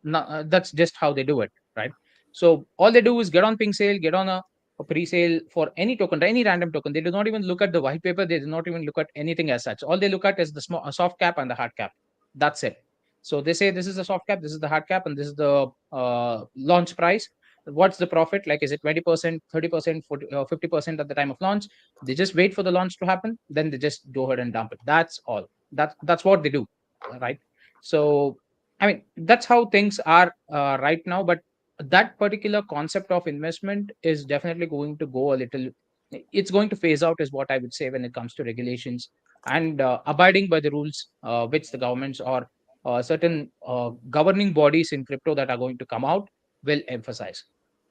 just how they do it, right? So all they do is get on ping sale, get on a pre-sale for any token, any random token. They do not even look at the white paper. They do not even look at anything as such. All they look at is the soft cap and the hard cap. That's it. So they say this is the soft cap, this is the hard cap, and this is the launch price. What's the profit? Like, is it 20%, 30%, 50% at the time of launch? They just wait for the launch to happen, then they just go ahead and dump it. That's all. That's what they do, right? So I mean, that's how things are right now. But that particular concept of investment is definitely going to go a little. It's going to phase out, is what I would say, when it comes to regulations and abiding by the rules, which the governments or certain governing bodies in crypto that are going to come out will emphasize.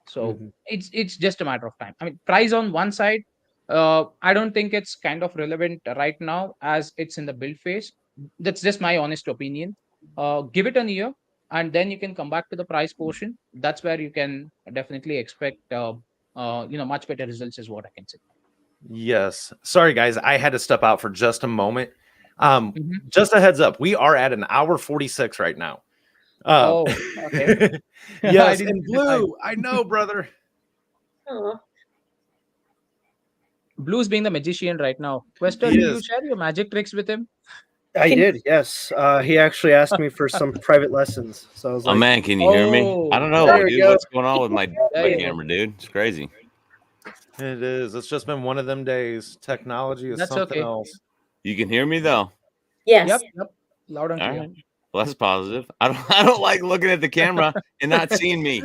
So it's just a matter of time. I mean, price on one side, I don't think it's kind of relevant right now as it's in the build phase. That's just my honest opinion. Give it a year, and then you can come back to the price portion. That's where you can definitely expect much better results, is what I can say. Yes. Sorry, guys. I had to step out for just a moment. Mhm. Just a heads up. We are at an hour 46 right now. Oh, okay. I Yes. didn't And see the time. Blue, I know, brother. Oh, Blue's being the magician right now. Quester, He did you is. share your magic tricks with him? I did, yes. He actually asked me for some private lessons, so I was Oh like, man, can you hear me? I Oh, don't know, there we dude. go. What's going on with my there you go. camera, dude? It's crazy. It is. It's just been one of them days. Technology is That's something okay. else. You can hear me though. yes. Yep. Loud and All clear. right. Well, that's positive. I don't like looking at the camera and not seeing me.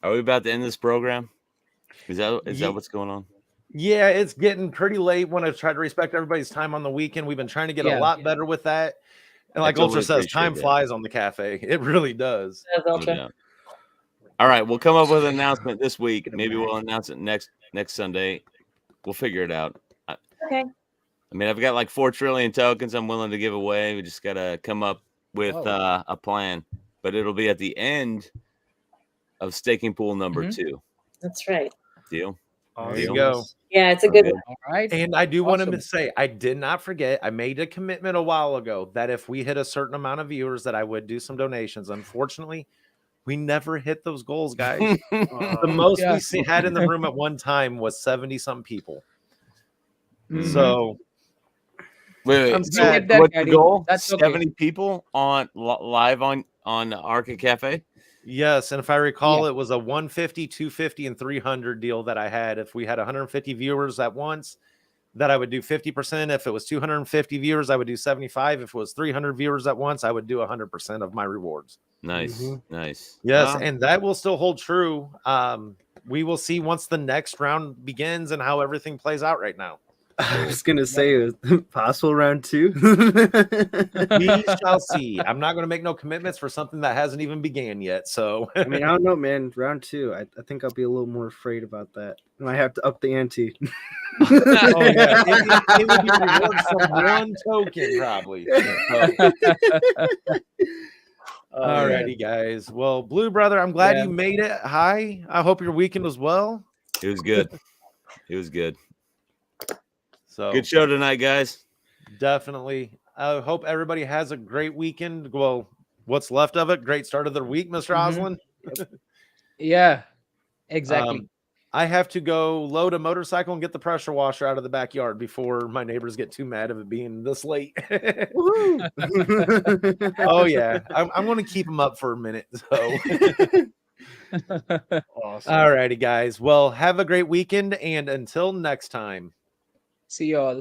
Are we about to end this program? Is that what's going on? Yeah, it's getting pretty late. Want to try to respect everybody's time on the weekend. We've been trying to get a Yeah. lot better with that. And I like totally Ultra says, appreciate time that. flies on the cafe. It really does. That's No Ultra. doubt. All right, we'll come up with an announcement this week. Maybe we'll announce it next Sunday. We'll figure it out. Okay. I mean, I've got like 4 trillion tokens I'm willing to give away. We just got to come up with Oh. a plan, but it'll be at the end of staking pool number Mhm. 2. That's right. Deal? There you go. Yeah, it's a So good good. one. All right. And I do want Awesome. to say, I did not forget. I made a commitment a while ago that if we hit a certain amount of viewers, that I would do some donations. Unfortunately, we never hit those goals, guys. The most Yeah. we had in the room at one time was 70-some people. Mhm. So Wait, I'm We sad. hit that, what's the Daddy. goal? That's okay. 70 people on live on Archa Cafe. yes, and if I recall, it was a 150, 250, and 300 deal that I had. If we had 150 viewers at once, that I would do 50%. If it was 250 viewers, I would do 75. If it was 300 viewers at once, I would do 100% of my rewards. Nice, Mhm. nice. Yes, Wow. and that will still hold true. We will see once the next round begins and how everything plays out right now. I was gonna say possible round 2. We shall see. I'm not going to make no commitments for something that hasn't even began yet. So I mean, I don't know, man. Round 2, I think I'll be a little more afraid about that. I might have to up the ante. oh yeah, it would be rewards from one token probably. Alrighty, guys. Well, Blue Brother, I'm glad Yeah. you made it. Hi. I hope your weekend was well. It was good. It was good. So Good show tonight, guys. definitely. I hope everybody has a great weekend. Well, what's left of it? Great start of the week, Mr. Mhm. Oslin. Yeah. Exactly. I have to go load a motorcycle and get the pressure washer out of the backyard before my neighbors get too mad of it being this late. Woohoo! Oh yeah, I'm going to keep them up for a minute. So, Awesome. alrighty, guys. Well, have a great weekend, and until next time. See you all.